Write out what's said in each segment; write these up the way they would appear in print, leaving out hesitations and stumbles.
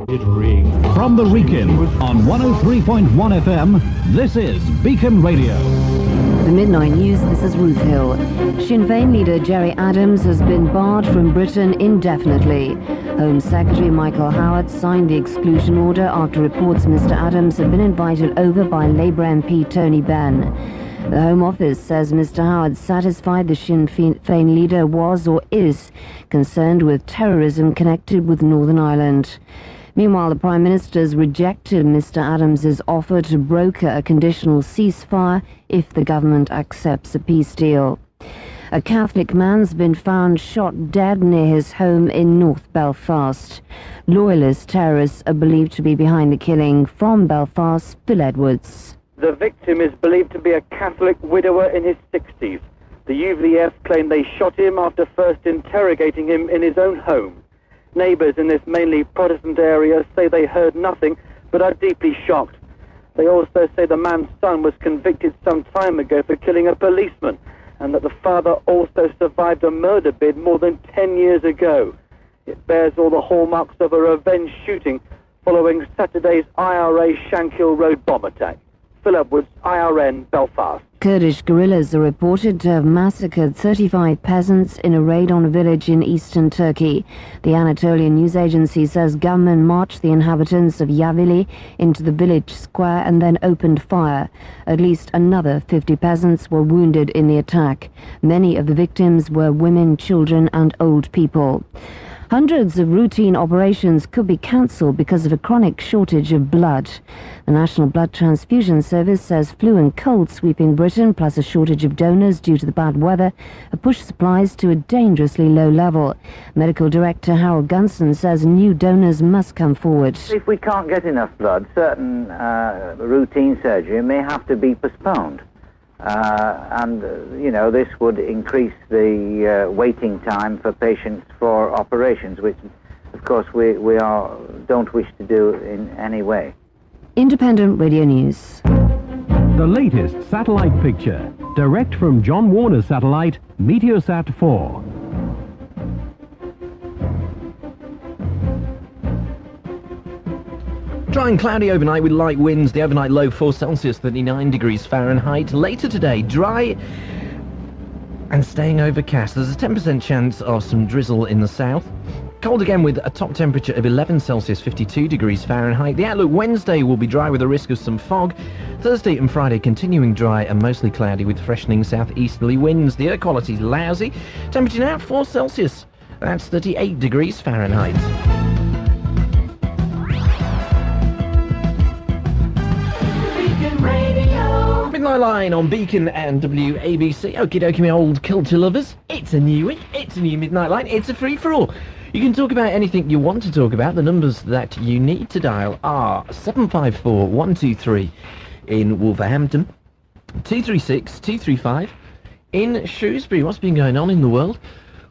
From the Wrekin on 103.1 FM, this is Beacon Radio. The Midnight News, this is Ruth Hill. Sinn Féin leader Gerry Adams has been barred from Britain indefinitely. Home Secretary Michael Howard signed the exclusion order after reports Mr Adams had been invited over by Labour MP Tony Benn. The Home Office says Mr Howard satisfied the Sinn Féin leader was or is concerned with terrorism connected with Northern Ireland. Meanwhile, the Prime Minister's rejected Mr Adams's offer to broker a conditional ceasefire if the government accepts a peace deal. A Catholic man's been found shot dead near his home in North Belfast. Loyalist terrorists are believed to be behind the killing. From Belfast, Phil Edwards. The victim is believed to be a Catholic widower in his 60s. The UVF claim they shot him after first interrogating him in his own home. Neighbours in this mainly Protestant area say they heard nothing but are deeply shocked. They also say the man's son was convicted some time ago for killing a policeman, and that the father also survived a murder bid more than 10 years ago. It bears all the hallmarks of a revenge shooting following Saturday's IRA Shankill Road bomb attack. Phil Edwards, IRN, Belfast. Kurdish guerrillas are reported to have massacred 35 peasants in a raid on a village in eastern Turkey. The Anatolian news agency says gunmen marched the inhabitants of Yavili into the village square and then opened fire. At least another 50 peasants were wounded in the attack. Many of the victims were women, children and old people. Hundreds of routine operations could be cancelled because of a chronic shortage of blood. The National Blood Transfusion Service says flu and cold sweeping Britain, plus a shortage of donors due to the bad weather, have pushed supplies to a dangerously low level. Medical Director Harold Gunson says new donors must come forward. If we can't get enough blood, certain routine surgery may have to be postponed. This would increase the waiting time for patients for operations, which, of course, we don't wish to do in any way. Independent Radio News. The latest satellite picture, direct from John Warner satellite, Meteosat 4. Dry and cloudy overnight with light winds. The overnight low 4 Celsius, 39 degrees Fahrenheit. Later today, dry and staying overcast. There's a 10% chance of some drizzle in the south. Cold again with a top temperature of 11 Celsius, 52 degrees Fahrenheit. The outlook Wednesday will be dry with a risk of some fog. Thursday and Friday continuing dry and mostly cloudy with freshening southeasterly winds. The air quality is lousy. Temperature now 4 Celsius. That's 38 degrees Fahrenheit. Midnight Line on Beacon and WABC. Okie dokie, my old culture lovers. It's a new one. It's a new Midnight Line. It's a free-for-all. You can talk about anything you want to talk about. The numbers that you need to dial are 754 123 in Wolverhampton, 236 235 in Shrewsbury. What's been going on in the world?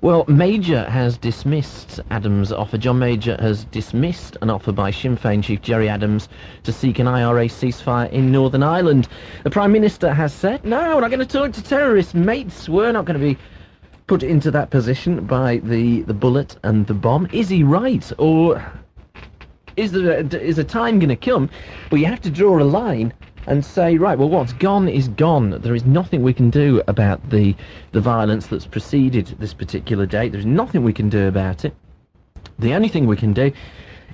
Well, Major has dismissed Adams' offer. John Major has dismissed an offer by Sinn Féin chief Gerry Adams to seek an IRA ceasefire in Northern Ireland. The Prime Minister has said, no, we're not going to talk to terrorists, mates. We're not going to be put into that position by the bullet and the bomb. Is he right? Or is a time going to come where you have to draw a line and say, right, well, what's gone is gone. There is nothing we can do about the violence that's preceded this particular date. There's nothing we can do about it. The only thing we can do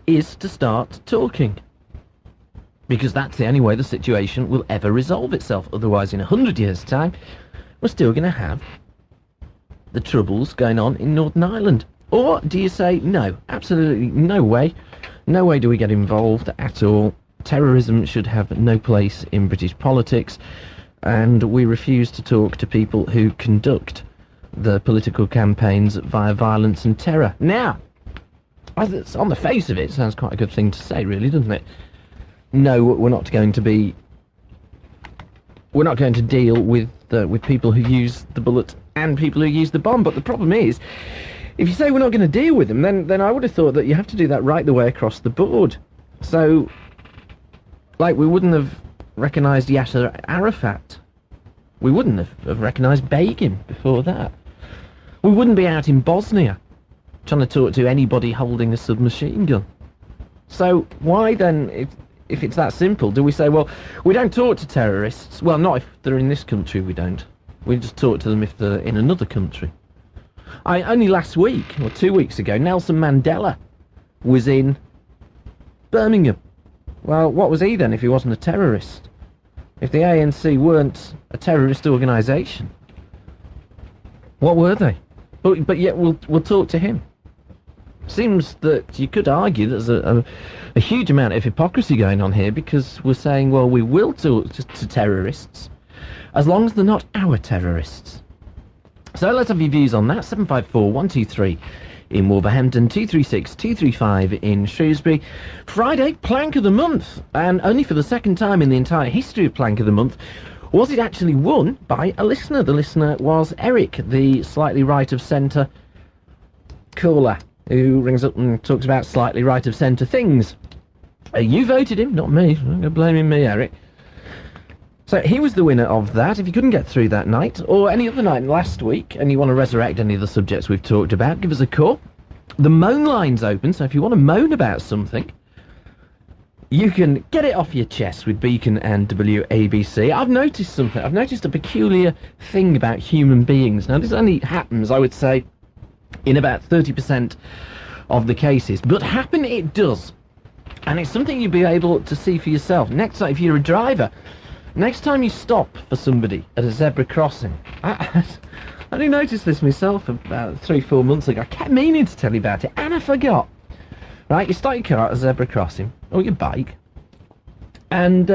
is to start talking, because that's the only way the situation will ever resolve itself. Otherwise, in 100 years' time, we're still going to have the troubles going on in Northern Ireland. Or do you say, no, absolutely no way. No way do we get involved at all. Terrorism should have no place in British politics, and we refuse to talk to people who conduct the political campaigns via violence and terror. Now, on the face of it, sounds quite a good thing to say, really, doesn't it? No, we're not going to deal with people who use the bullet and people who use the bomb. But the problem is, if you say we're not going to deal with them, then I would have thought that you have to do that right the way across the board. So, like, we wouldn't have recognised Yasser Arafat. We wouldn't have recognised Begin before that. We wouldn't be out in Bosnia trying to talk to anybody holding a submachine gun. So why then, if it's that simple, do we say, well, we don't talk to terrorists? Well, not if they're in this country, we don't. We just talk to them if they're in another country. Only last week, or 2 weeks ago, Nelson Mandela was in Birmingham. Well, what was he then if he wasn't a terrorist? If the ANC weren't a terrorist organisation, what were they? But yet we'll talk to him. Seems that you could argue there's a huge amount of hypocrisy going on here, because we're saying, well, we will talk to terrorists as long as they're not our terrorists. So let's have your views on that. 754-123 in Wolverhampton, 236-235 in Shrewsbury. Friday, Plank of the Month, and only for the second time in the entire history of Plank of the Month was it actually won by a listener. The listener was Eric, the slightly right of centre caller, who rings up and talks about slightly right of centre things. You voted him, not me. I'm not blaming me, Eric. So he was the winner of that. If you couldn't get through that night, or any other night last week, and you want to resurrect any of the subjects we've talked about, give us a call. The moan line's open, so if you want to moan about something, you can get it off your chest with Beacon and WABC. I've noticed something. I've noticed a peculiar thing about human beings. Now, this only happens, I would say, in about 30% of the cases, but happen it does. And it's something you'll be able to see for yourself. Next time, if you're a driver, next time you stop for somebody at a zebra crossing, I only noticed this myself about 3-4 months ago. I kept meaning to tell you about it, and I forgot. Right, you start your car at a zebra crossing, or your bike, and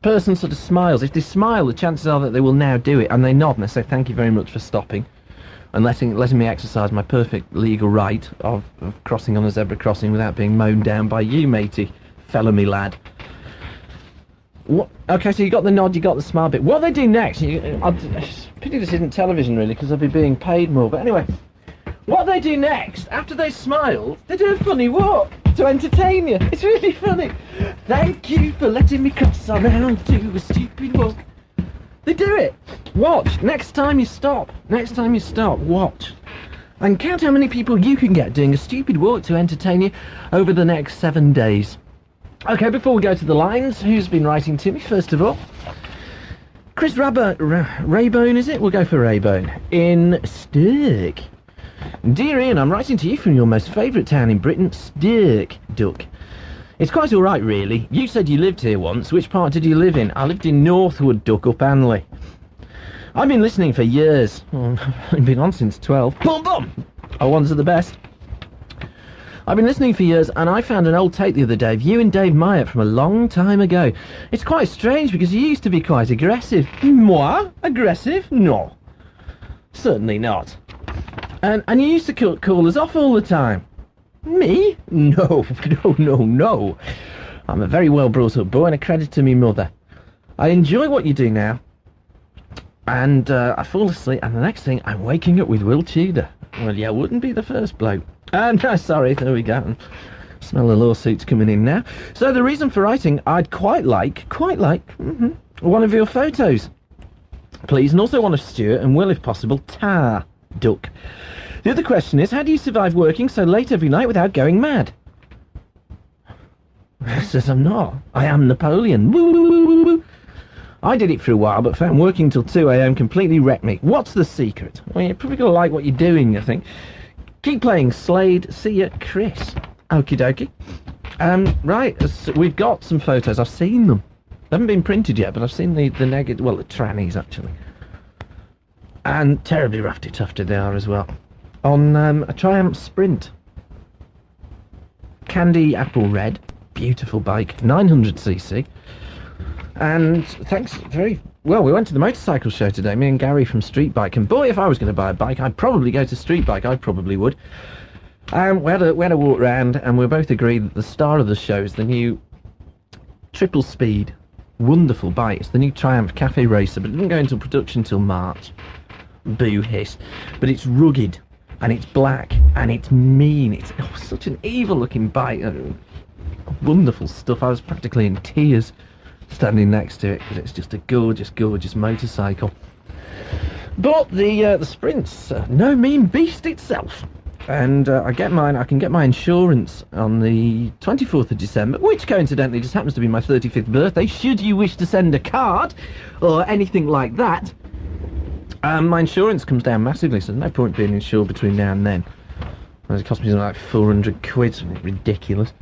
person sort of smiles. If they smile, the chances are that they will now do it, and they nod and they say, thank you very much for stopping and letting me exercise my perfect legal right of crossing on a zebra crossing without being mown down by you, matey, fellow me lad. What? Okay, so you got the nod, you got the smile bit. What they do next, pity this isn't television really, because they'll be being paid more, but anyway, what they do next, after they smile, they do a funny walk to entertain you. It's really funny. Thank you for letting me cross on out to a stupid walk. They do it. Watch. Next time you stop, watch. And count how many people you can get doing a stupid walk to entertain you over the next 7 days. Okay, before we go to the lines, who's been writing to me, first of all? Chris Raybone, is it? We'll go for Raybone. In Stirk. Dear Ian, I'm writing to you from your most favourite town in Britain, Stirk, Duck. It's quite all right, really. You said you lived here once. Which part did you live in? I lived in Northwood, Duck, up Anley. I've been listening for years. I've been on since 12. Boom, boom! Oh, ones are the best. I've been listening for years, and I found an old tape the other day of you and Dave Myatt from a long time ago. It's quite strange, because you used to be quite aggressive. Moi? Aggressive? No. Certainly not. And you used to call us off all the time. Me? No. I'm a very well brought up boy and a credit to me mother. I enjoy what you do now. And I fall asleep, and the next thing, I'm waking up with Will Tudor. Well, yeah, wouldn't be the first bloke. No, sorry, there we go. Smell the lawsuits coming in now. So the reason for writing, I'd quite like, one of your photos, please, and also one of Stuart and Will, if possible, Tar, Duck. The other question is, how do you survive working so late every night without going mad? Says I'm not. I am Napoleon. Woo, woo, woo, woo, woo. I did it for a while, but found working till 2 a.m. completely wrecked me. What's the secret? Well, you're probably going to like what you're doing, I think. Keep playing Slade. See ya, Chris. Okie dokie. Right, we've got some photos. I've seen them. They haven't been printed yet, but I've seen the negative, well, the trannies, actually. And terribly rafty-tufted they are as well. On a Triumph Sprint. Candy apple red. Beautiful bike. 900cc. And thanks very... Well, we went to the motorcycle show today, me and Gary from Street Bike. And boy, if I was going to buy a bike, I'd probably go to Street Bike. I probably would. We had a walk round, and we both agreed that the star of the show is the new triple speed, wonderful bike. It's the new Triumph Cafe Racer, but it didn't go into production till March. Boo hiss. But it's rugged, and it's black, and it's mean. It's such an evil-looking bike. Wonderful stuff. I was practically in tears standing next to it, because it's just a gorgeous, gorgeous motorcycle. But the Sprint's no mean beast itself. And I can get my insurance on the 24th of December, which coincidentally just happens to be my 35th birthday, should you wish to send a card or anything like that. My insurance comes down massively, so there's no point being insured between now and then. It cost me something like 400 quid, something ridiculous.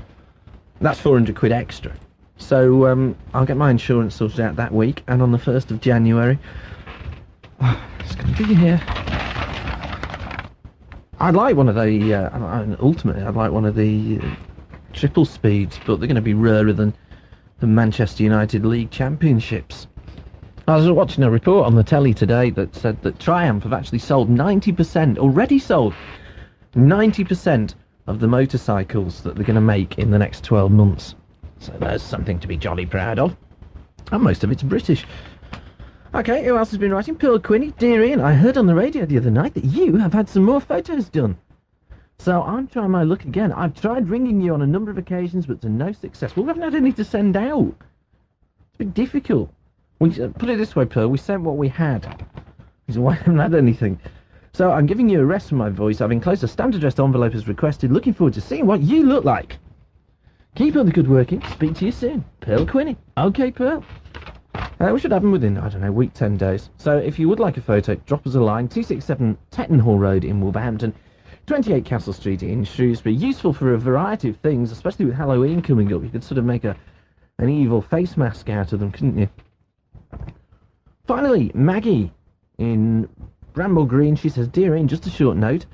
That's 400 quid extra. So I'll get my insurance sorted out that week, and on the 1st of January, it's going to be here. I'd like one of the, ultimately, I'd like one of the triple speeds, but they're going to be rarer than the Manchester United League Championships. I was watching a report on the telly today that said that Triumph have actually sold 90%, already sold 90% of the motorcycles that they're going to make in the next 12 months. So there's something to be jolly proud of. And most of it's British. Okay, who else has been writing? Pearl Quinney. Dear Ian, I heard on the radio the other night that you have had some more photos done. So I'm trying my luck again. I've tried ringing you on a number of occasions, but to no success. Well, we haven't had any to send out. It's been difficult. We put it this way, Pearl, we sent what we had. So why haven't had anything? So I'm giving you a rest from my voice. I've enclosed a stamped addressed envelope as requested. Looking forward to seeing what you look like. Keep up the good working. Speak to you soon. Pearl Quinney. Okay, Pearl. We should have them within, I don't know, week, 10 days. So if you would like a photo, drop us a line. 267 Tettenhall Road in Wolverhampton, 28 Castle Street in Shrewsbury. Useful for a variety of things, especially with Halloween coming up. You could sort of make an evil face mask out of them, couldn't you? Finally, Maggie in Bramble Green. She says, Dear Ian, just a short note.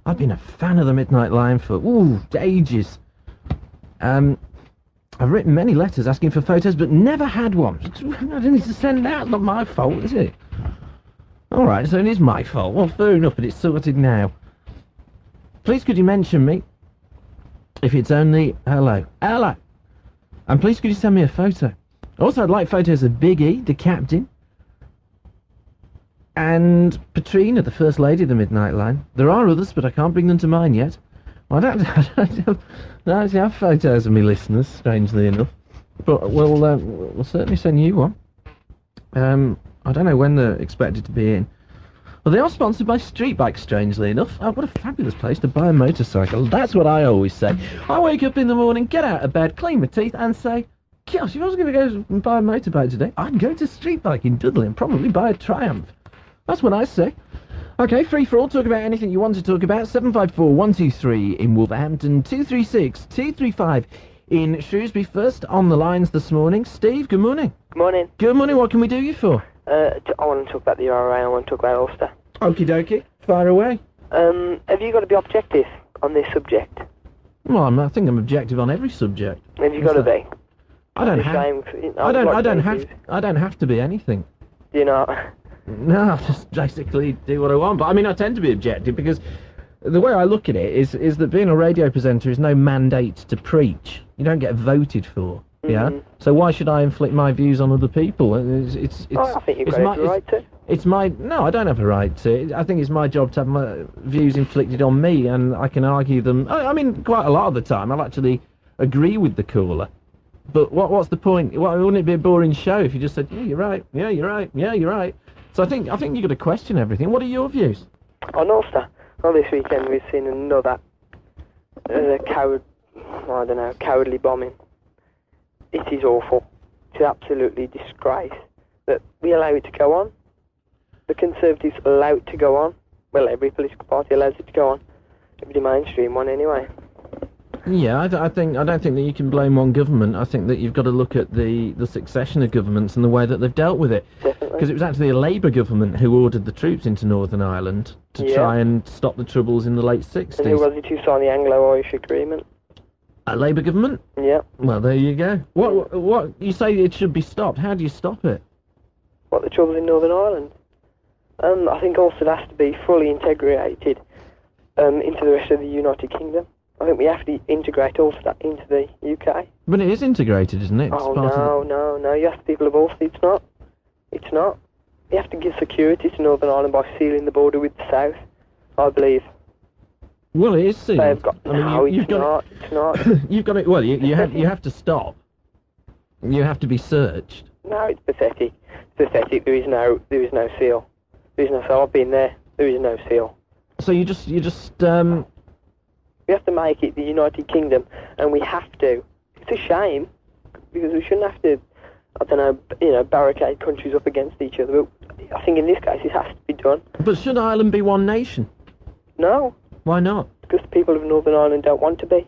I've been a fan of the Midnight Line for, ages. I've written many letters asking for photos, but never had one. I didn't need to send out. Not my fault, is it? All right, so it is my fault. Well, fair enough, but it's sorted now. Please could you mention me if it's only hello. Hello. And please could you send me a photo. Also, I'd like photos of Big E, the captain, and Patrina, the First Lady of the Midnight Line. There are others, but I can't bring them to mind yet. I don't actually have photos of me listeners, strangely enough. But we'll certainly send you one. I don't know when they're expected to be in. Well, they are sponsored by Street Bike, strangely enough. Oh, what a fabulous place to buy a motorcycle. That's what I always say. I wake up in the morning, get out of bed, clean my teeth, and say, gosh, if I was going to go and buy a motorbike today, I'd go to Street Bike in Dudley and probably buy a Triumph. That's what I say. Okay, free for all. Talk about anything you want to talk about. 754-123 in Wolverhampton, 236-235 in Shrewsbury. First on the lines this morning, Steve. Good morning. Good morning. Good morning. What can we do you for? I want to talk about the URA. I want to talk about Ulster. Okie dokie. Fire away. Have you got to be objective on this subject? Well, I think I'm objective on every subject. Have you got to be? I don't have. I don't have to be anything. Do you not? No, I just basically do what I want. But I mean, I tend to be objective because the way I look at it is that being a radio presenter is no mandate to preach. You don't get voted for. Yeah. So why should I inflict my views on other people? I think you've got a right to. It's my no. I don't have a right to. I think it's my job to have my views inflicted on me, and I can argue them. I mean, quite a lot of the time, I'll actually agree with the caller. But what's the point? Wouldn't it be a boring show if you just said, "Yeah, you're right. Yeah, you're right. Yeah, you're right." So I think you've got to question everything. What are your views? On Ulster, well, this weekend we've seen another cowardly bombing. It is awful. It's absolutely disgrace that we allow it to go on. The Conservatives allow it to go on. Well, every political party allows it to go on. Every mainstream one, anyway. Yeah, I don't think that you can blame one government. I think that you've got to look at the succession of governments and the way that they've dealt with it. Definitely. Because it was actually a Labour government who ordered the troops into Northern Ireland to try and stop the Troubles in the late 60s. And who was it who signed the Anglo-Irish Agreement? A Labour government? Yeah. Well, there you go. What you say it should be stopped? How do you stop it? What, the Troubles in Northern Ireland? I think also it has to be fully integrated into the rest of the United Kingdom. I think we have to integrate also that into the UK. But it is integrated, isn't it? No. You ask the people of Ulster, it's not. It's not. You have to give security to Northern Ireland by sealing the border with the South, I believe. Well, it is sealed. They've got, it's not. You've got it. Well, you have to stop. You have to be searched. No, it's pathetic. It's pathetic. There is no seal. There is no seal. I've been there. There is no seal. So you just We have to make it the United Kingdom, and we have to. It's a shame, because we shouldn't have to, I don't know, barricade countries up against each other. But I think in this case it has to be done. But should Ireland be one nation? No. Why not? Because the people of Northern Ireland don't want to be.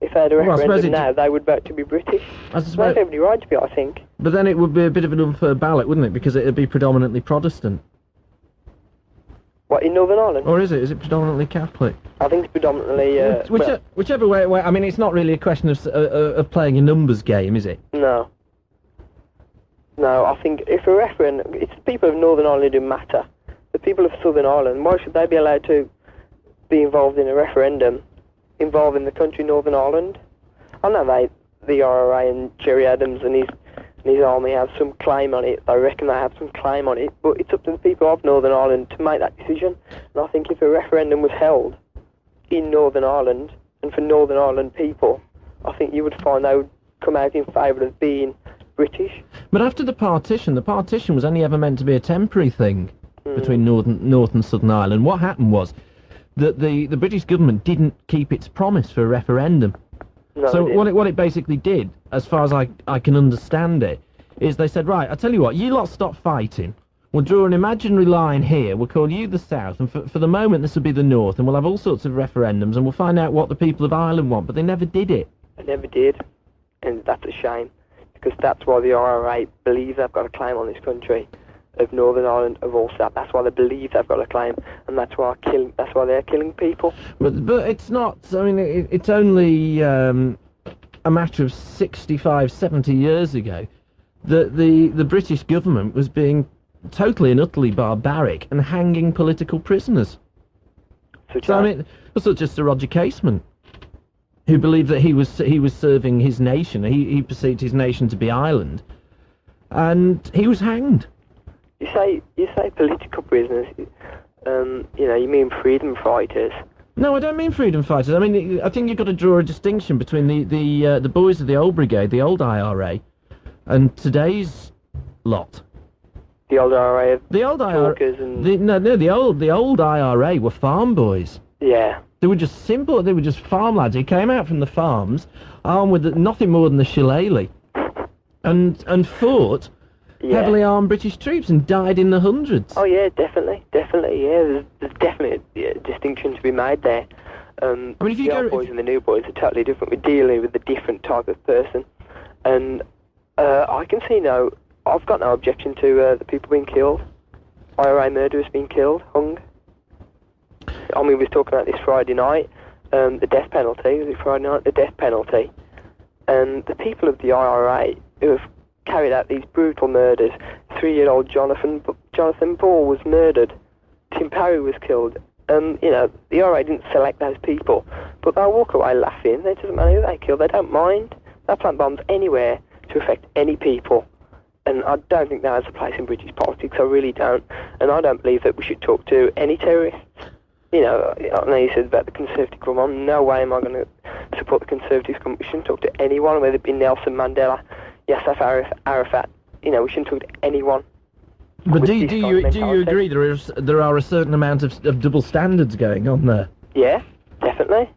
If they had a referendum now, they would vote to be British. They have every right to be, I think. But then it would be a bit of an unfair ballot, wouldn't it? Because it would be predominantly Protestant. What, in Northern Ireland? Or is it? Is it predominantly Catholic? I think it's predominantly... whichever way... I mean, it's not really a question of playing a numbers game, is it? No. No, I think if a referendum... It's the people of Northern Ireland who matter. The people of Southern Ireland, why should they be allowed to be involved in a referendum involving the country Northern Ireland? I know the IRA and Gerry Adams and his army have some claim on it. I reckon they have some claim on it, but it's up to the people of Northern Ireland to make that decision. And I think if a referendum was held in Northern Ireland and for Northern Ireland people, I think you would find they would come out in favour of being British. But after the partition was only ever meant to be a temporary thing between North and Southern Ireland. What happened was that the British government didn't keep its promise for a referendum. No, so what it basically did, as far as I can understand it, is they said, right, I tell you what, you lot stop fighting. We'll draw an imaginary line here. We'll call you the South, and for the moment this will be the North, and we'll have all sorts of referendums, and we'll find out what the people of Ireland want. But they never did it. They never did, and that's a shame, because that's why the IRA believe they've got a claim on this country of Northern Ireland, of all that. That's why they believe they've got a claim, and that's why they're killing people. But it's not. I mean, it's only a matter of 65, 70 years ago that the British government was being totally and utterly barbaric and hanging political prisoners. I mean, such as Sir Roger Casement, who believed that he was serving his nation. He perceived his nation to be Ireland, and he was hanged. You say political prisoners. You mean freedom fighters? No, I don't mean freedom fighters. I mean, I think you've got to draw a distinction between the boys of the old brigade, the old IRA, and today's lot. The old IRA. The old IRA. And... The old IRA were farm boys. Yeah. They were just simple. They were just farm lads who came out from the farms, armed with nothing more than the shillelagh, and fought. Yeah. Heavily armed British troops and died in the hundreds. Oh yeah, definitely, yeah. There's definitely a distinction to be made there. I mean, if you the old boys and the new boys are totally different. We're dealing with a different type of person, and I can see I've got no objection to the people being killed, IRA murderers being killed, hung. I mean, we was talking about this Friday night, the death penalty. Was it Friday night? The death penalty, and the people of the IRA who have carried out these brutal murders. 3-year-old Jonathan Ball was murdered. Tim Parry was killed. The IRA didn't select those people, but they'll walk away laughing. It doesn't matter who they kill. They don't mind. They'll plant bombs anywhere to affect any people. And I don't think that has a place in British politics. I really don't. And I don't believe that we should talk to any terrorists. I know you said about the Conservative government. No way am I going to support the Conservative government. We shouldn't talk to anyone, whether it be Nelson Mandela, Yasser Arafat. We shouldn't talk to anyone. But do you agree there are a certain amount of double standards going on there? Yeah, definitely.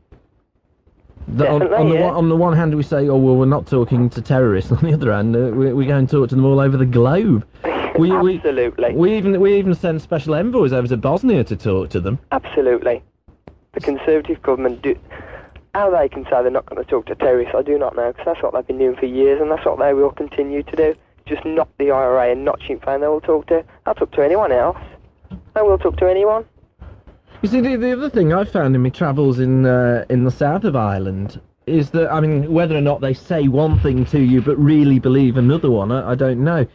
On the one hand, we say, oh, well, we're not talking to terrorists. On the other hand, we go and talk to them all over the globe. Absolutely. We even send special envoys over to Bosnia to talk to them. Absolutely. The Conservative government how they can say they're not going to talk to terrorists, I do not know, because that's what they've been doing for years, and that's what they will continue to do. Just not the IRA and not Sinn Féin they will talk to. They'll talk to anyone else. They will talk to anyone. You see, the other thing I've found in my travels in the south of Ireland is that, I mean, whether or not they say one thing to you but really believe another one, I don't know.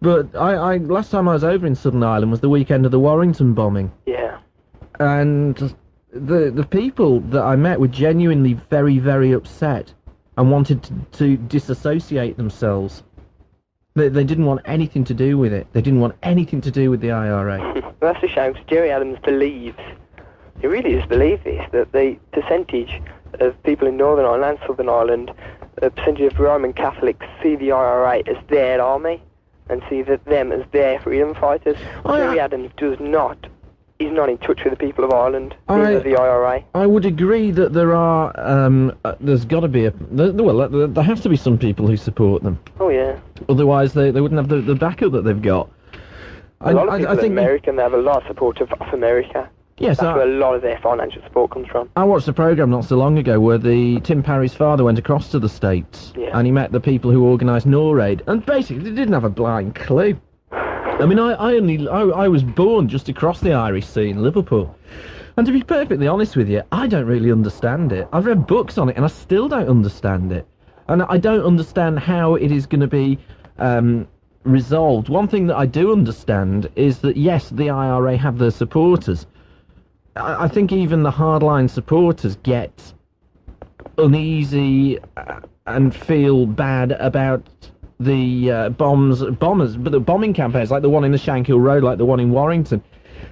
But I last time I was over in Southern Ireland was the weekend of the Warrington bombing. Yeah. And the people that I met were genuinely very, very upset and wanted to disassociate themselves. They didn't want anything to do with it. They didn't want anything to do with the IRA. That's a shame, because Gerry Adams believes, he really does believe this, that the percentage of people in Northern Ireland and Southern Ireland, the percentage of Roman Catholics see the IRA as their army and see them as their freedom fighters. Gerry Adams does not. he's not in touch with the people of Ireland, neither the IRA. I would agree that there are, there's got to be there have to be some people who support them. Oh, yeah. Otherwise, they wouldn't have the backup that they've got. A lot of people in America, they have a lot of support of America. Yes, that's where a lot of their financial support comes from. I watched a programme not so long ago where Tim Parry's father went across to the States, and he met the people who organised NORAID, and basically they didn't have a blind clue. I mean, I was born just across the Irish Sea in Liverpool, and to be perfectly honest with you, I don't really understand it. I've read books on it, and I still don't understand it, and I don't understand how it is going to be resolved. One thing that I do understand is that, yes, the IRA have their supporters. I think even the hardline supporters get uneasy and feel bad about the but the bombing campaigns, like the one in the Shankill Road, like the one in Warrington.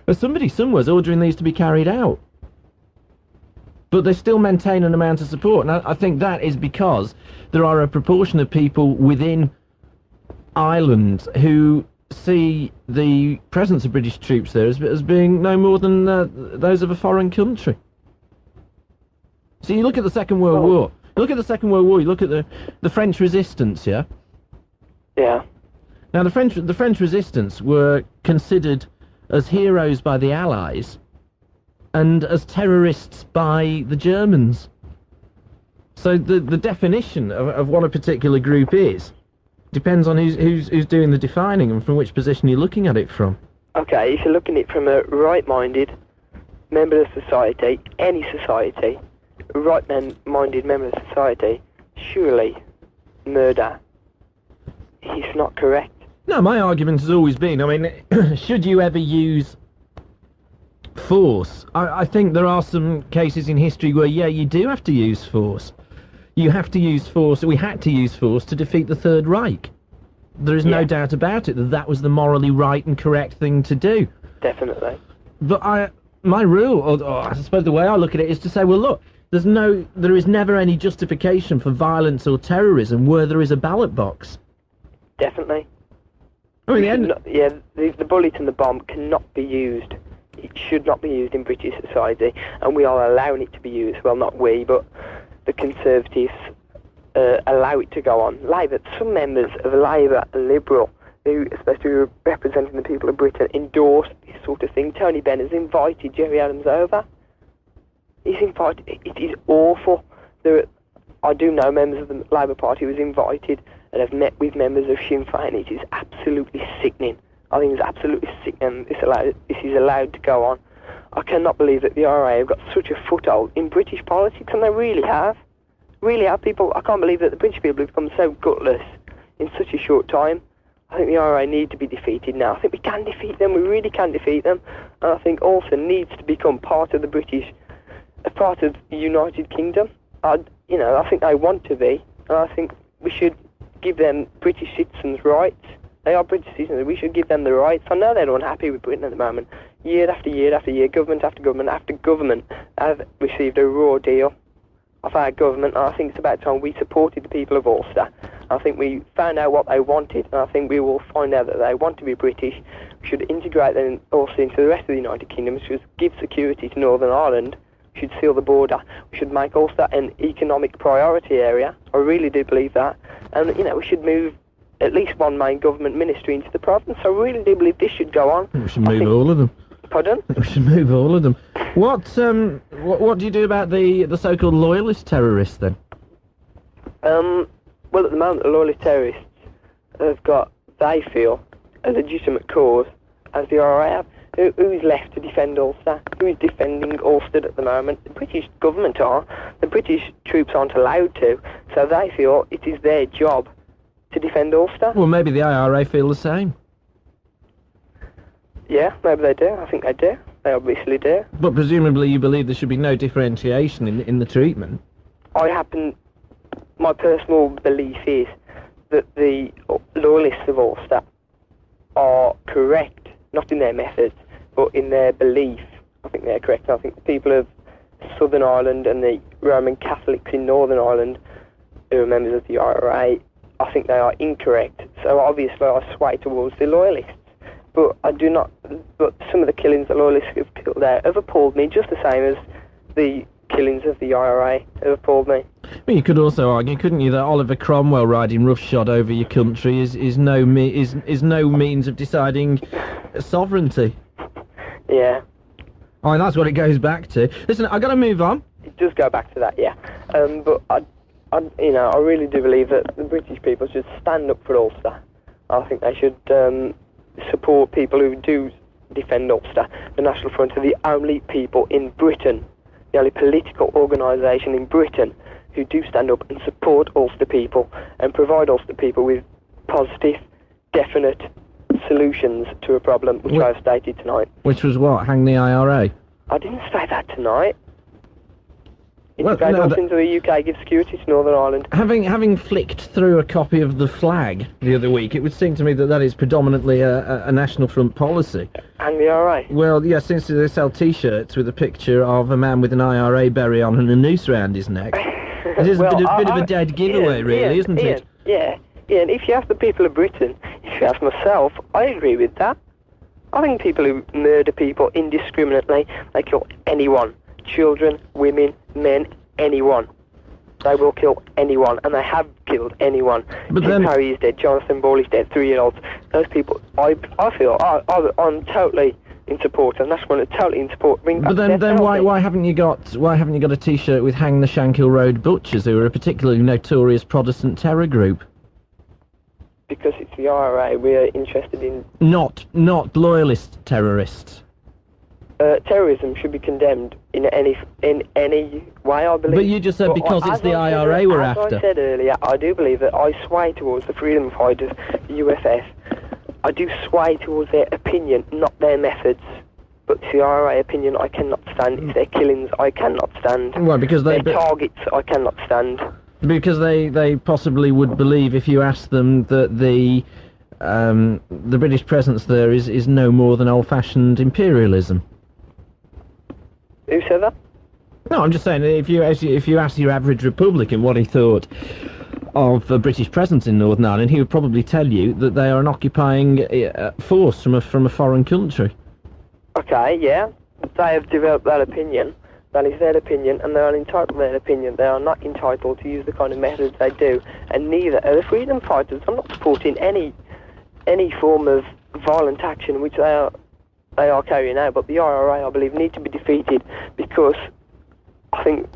But somebody somewhere's ordering these to be carried out. But they still maintain an amount of support, and I think that is because there are a proportion of people within Ireland who see the presence of British troops there as being no more than those of a foreign country. So you look at the Second World War. You look at the Second World War. You look at the French resistance. Yeah. Yeah. Now the French resistance were considered as heroes by the Allies, and as terrorists by the Germans. So the definition of what a particular group is depends on who's doing the defining and from which position you're looking at it from. Okay, if you're looking at it from a right-minded member of society, any society, a right-minded member of society, surely murder is not correct. No, my argument has always been, I mean, should you ever use force? I think there are some cases in history where, yeah, you do have to use force. You have to use force. We had to use force to defeat the Third Reich. There is no doubt about it that was the morally right and correct thing to do. Definitely. But my rule, or I suppose the way I look at it, is to say, well, look, there is never any justification for violence or terrorism where there is a ballot box. Definitely. I mean, the bullet and the bomb cannot be used. It should not be used in British society, and we are allowing it to be used. Well, not we, but the Conservatives allow it to go on. Labour, some members of Labour and Liberal, who especially representing the people of Britain, endorse this sort of thing. Tony Benn has invited Gerry Adams over. He's invited. It is awful. I do know members of the Labour Party who was invited and have met with members of Sinn Féin. It is absolutely sickening. I think it's absolutely sickening. This is allowed to go on. I cannot believe that the IRA have got such a foothold in British politics, and they really have. Really have. People. I can't believe that the British people have become so gutless in such a short time. I think the IRA need to be defeated now. I think we can defeat them. We really can defeat them. And I think also needs to become part of the British, part of the United Kingdom. I think they want to be, and I think we should give them British citizens' rights. They are British citizens. We should give them the rights. I know they're unhappy with Britain at the moment. Year after year after year, government after government after government have received a raw deal of our government, and I think it's about time we supported the people of Ulster. I think we found out what they wanted, and I think we will find out that they want to be British. We should integrate them also into the rest of the United Kingdom. We should give security to Northern Ireland. We should seal the border. We should make Ulster an economic priority area. I really do believe that. And, we should move at least one main government ministry into the province. I really do believe this should go on. We should move all of them. Pardon? We should move all of them. What do you do about the so-called loyalist terrorists, then? Well, at the moment, the loyalist terrorists have got, they feel, a legitimate cause, as the IRA have. Who's left to defend Ulster? Who's defending Ulster at the moment? The British government are. The British troops aren't allowed to, so they feel it is their job to defend Ulster. Well, maybe the IRA feel the same. Yeah, maybe they do. I think they do. They obviously do. But presumably you believe there should be no differentiation in the treatment. My personal belief is that the loyalists of Ulster are correct, not in their methods, but in their belief. I think they're correct. I think the people of Southern Ireland and the Roman Catholics in Northern Ireland, who are members of the IRA, I think they are incorrect. So obviously I sway towards the loyalists. But I do not. But some of the killings that loyalists have killed out have appalled me, just the same as the killings of the IRA have appalled me. Well, you could also argue, couldn't you, that Oliver Cromwell riding roughshod over your country is no means of deciding sovereignty. Yeah. I mean, that's what it goes back to. Listen, I've got to move on. It does go back to that, yeah. But I really do believe that the British people should stand up for Ulster. I think they should support people who do defend Ulster. The National Front are the only people in Britain, the only political organisation in Britain who do stand up and support Ulster people and provide Ulster people with positive, definite solutions to a problem which I have stated tonight. Which was what? Hang the IRA? I didn't say that tonight. Integrate us into the UK, give security to Northern Ireland. Having flicked through a copy of the flag the other week, it would seem to me that is predominantly a National Front policy. Hang the IRA? Well, yeah, since they sell T-shirts with a picture of a man with an IRA berry on and a noose round his neck. It is a bit of a dead giveaway, really, isn't it? Yeah, and if you ask the people of Britain, if you ask myself, I agree with that. I think people who murder people indiscriminately, they kill anyone. Children, women, men, anyone. They will kill anyone, and they have killed anyone. But Tim Parry is dead, Jonathan Ball is dead, 3-year-olds. Those people, I feel, I'm totally in support, and that's when I'm totally in support. But then why haven't you got a T-shirt with "Hang the Shankill Road Butchers," who are a particularly notorious Protestant terror group? Because it's the IRA, we are interested in... Not loyalist terrorists. Terrorism should be condemned in any way, I believe. But you just said because it's the IRA we're after. As I said earlier, I do believe that I sway towards the freedom fighters, the UFF. I do sway towards their opinion, not their methods. But it's the IRA opinion I cannot stand. It's their killings I cannot stand. Well, because their targets I cannot stand. Because they possibly would believe, if you asked them, that the British presence there is no more than old-fashioned imperialism. Who said that? No, I'm just saying, if you ask your average Republican what he thought of a British presence in Northern Ireland, he would probably tell you that they are an occupying force from a foreign country. Okay, yeah. They have developed that opinion. That is their opinion, and they are entitled to their opinion. They are not entitled to use the kind of methods they do, and neither are the freedom fighters. I'm not supporting any form of violent action which they are carrying out, but the IRA, I believe, need to be defeated because I think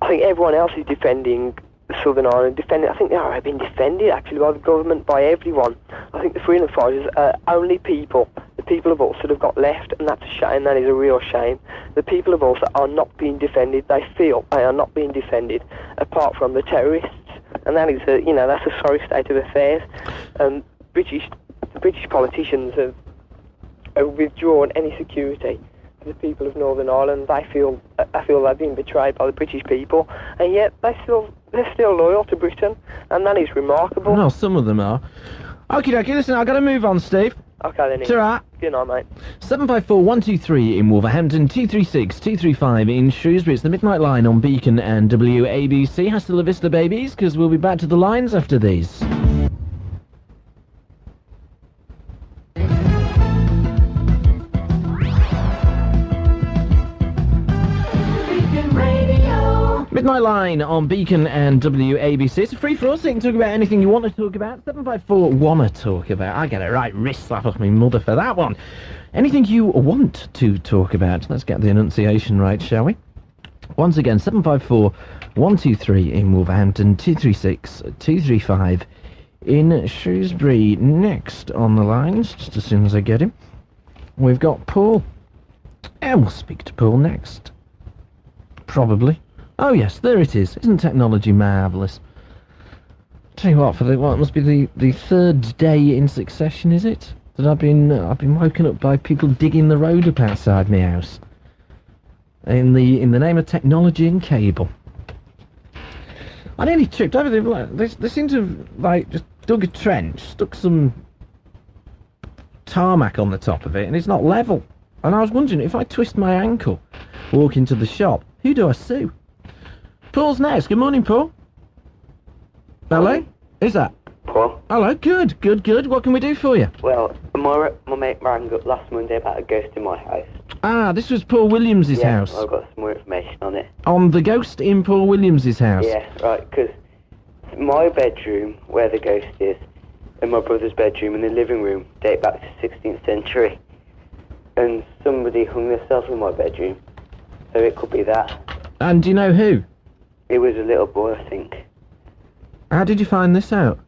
everyone else is defending Southern Ireland. I think the IRA have been defended actually by the government, by everyone. I think the freedom fighters are only people. The people of Ulster have got left, and that's a shame. That is a real shame. The people of Ulster are not being defended. They feel they are not being defended, apart from the terrorists, and that is that's a sorry state of affairs. The British politicians have withdrawn any security to the people of Northern Ireland. I feel they've been betrayed by the British people, and yet they're still loyal to Britain, and that is remarkable. Well, some of them are. Okay, listen, I've got to move on, Steve. Okay then. Ta-ra. Good night, mate. 754-123 in Wolverhampton, 236-235 in Shrewsbury. It's the Midnight Line on Beacon and WABC. Hasta la vista, babies, because we'll be back to the lines after these. Midnight Line on Beacon and WABC. It's a free-for-all, so you can talk about anything you want to talk about. 754-WANNA-TALK-ABOUT. I get a right wrist slap off my mother for that one. Anything you want to talk about. Let's get the enunciation right, shall we? Once again, 754-123 in Wolverhampton, 236-235 in Shrewsbury. Next on the lines, just as soon as I get him, we've got Paul. And we'll speak to Paul next. Probably. Oh yes, there it is. Isn't technology marvellous? Tell you what, it must be the third day in succession, is it? That I've been woken up by people digging the road up outside my house. In the name of technology and cable. I nearly tripped over they seem to have just dug a trench, stuck some tarmac on the top of it, and it's not level. And I was wondering, if I twist my ankle walk into the shop, who do I sue? Paul's next. Good morning, Paul. Hello? Who's that? Paul. Hello, good. What can we do for you? Well, my mate rang up last Monday about a ghost in my house. Ah, this was Paul Williams' house. I've got some more information on it. On the ghost in Paul Williams' house? Yeah, right, because my bedroom, where the ghost is, and my brother's bedroom and the living room date back to 16th century. And somebody hung themselves in my bedroom, so it could be that. And do you know who? It was a little boy, I think. How did you find this out?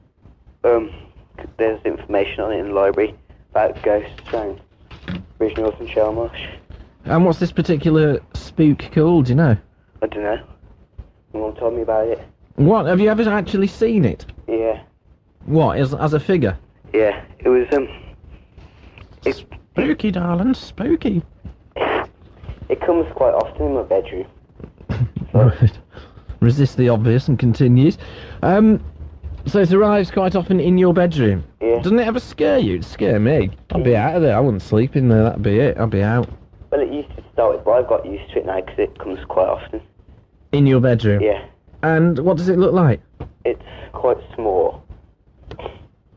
There's information on it in the library about ghosts around Ridge North and Shellmarsh. And what's this particular spook called, do you know? I don't know. My mum told me about it. What, have you ever actually seen it? Yeah. What, as a figure? Yeah, it was, Spooky, darling, spooky. It comes quite often in my bedroom. Right. Resist the obvious and continues. So it arrives quite often in your bedroom? Yeah. Doesn't it ever scare you? It'd scare me. I'd be out of there. I wouldn't sleep in there. That'd be it. I'd be out. Well, it used to start with, but I've got used to it now because it comes quite often. In your bedroom? Yeah. And what does it look like? It's quite small.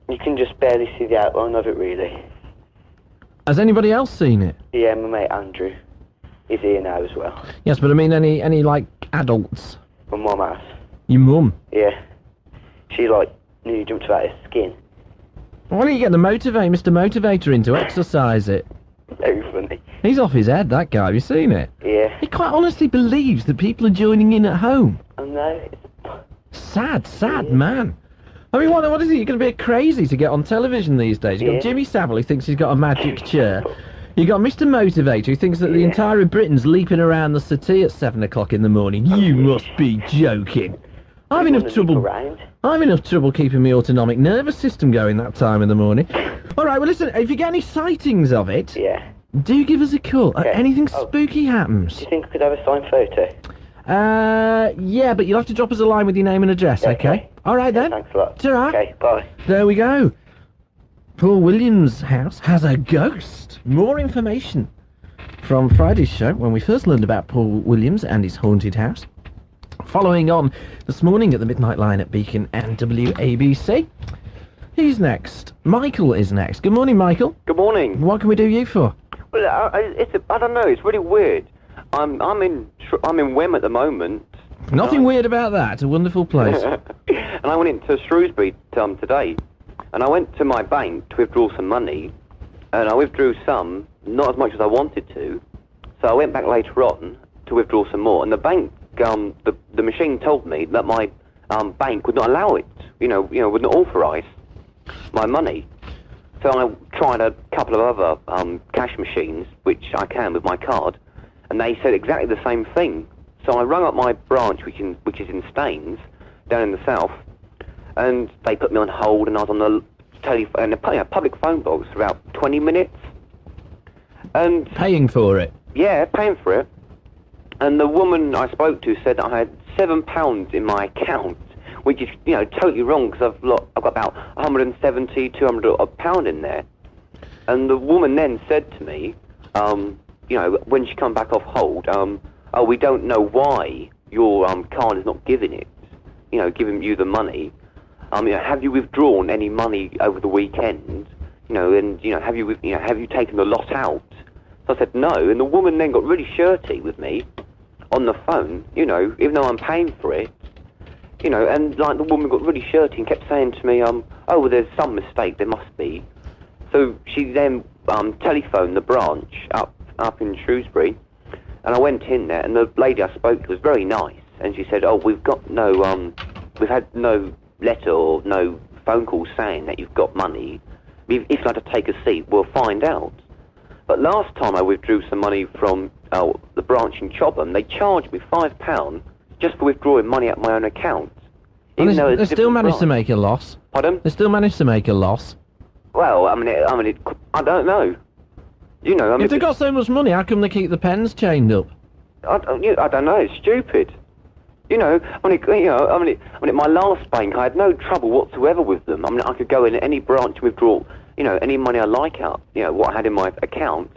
You can just barely see the outline of it, really. Has anybody else seen it? Yeah, my mate Andrew. He's here now as well. Yes, but I mean any like adults? My mum has. Your mum? Yeah. She, nearly jumped out of her skin. Why don't you get Mr. Motivator in to exercise it? Very funny. He's off his head, that guy. Have you seen it? Yeah. He quite honestly believes that people are joining in at home. I know. Sad man. I mean, what is it? You're going to be crazy to get on television these days. You've got Jimmy Savile, who thinks he's got a magic chair. You've got Mr. Motivator, who thinks that the entire of Britain's leaping around the settee at 7 o'clock in the morning. You must be joking. I've enough trouble keeping my autonomic nervous system going that time in the morning. All right, well, listen, if you get any sightings of it, do give us a call. Okay. Anything spooky happens. Do you think I could have a signed photo? Yeah, but you'll have to drop us a line with your name and address, okay? All right, then. Thanks a lot. Ta-ra. Okay, bye. There we go. Paul Williams' house has a ghost. More information from Friday's show, when we first learned about Paul Williams and his haunted house. Following on this morning at the Midnight Line at Beacon and WABC. Who's next? Michael is next. Good morning, Michael. Good morning. What can we do you for? Well, I don't know. It's really weird. I'm in Wem at the moment. Nothing weird about that. It's a wonderful place. And I went into Shrewsbury today, and I went to my bank to withdraw some money, and I withdrew some, not as much as I wanted to. So I went back later on to withdraw some more, and the bank, the machine told me that my bank would not allow it. Would not authorise my money. So I tried a couple of other cash machines, which I can with my card, and they said exactly the same thing. So I rang up my branch, which is in Staines, down in the south, and they put me on hold, and I was on the telephone, public phone box for about 20 minutes. And paying for it? Yeah, paying for it. And the woman I spoke to said that I had £7 in my account, which is, totally wrong, because I've got about 170, 200 pound in there. And the woman then said to me, when she come back off hold, we don't know why your card is not giving giving you the money. Have you withdrawn any money over the weekend? Have you taken the lot out? So I said no, and the woman then got really shirty with me on the phone, even though I'm paying for it. And the woman got really shirty and kept saying to me, well, there's some mistake, there must be. So she then telephoned the branch up in Shrewsbury, and I went in there, and the lady I spoke to was very nice, and she said, we've had no letter or no phone call saying that you've got money. If you'd like to take a seat, we'll find out. But last time I withdrew some money from the branch in Chobham, they charged me £5 just for withdrawing money out my own account. Well, they still managed to make a loss. Pardon? They still managed to make a loss. Well, I don't know. If they've got so much money, how come they keep the pens chained up? I don't know. It's stupid. My last bank, I had no trouble whatsoever with them. I could go in any branch and withdraw, any money I like out, what I had in my account.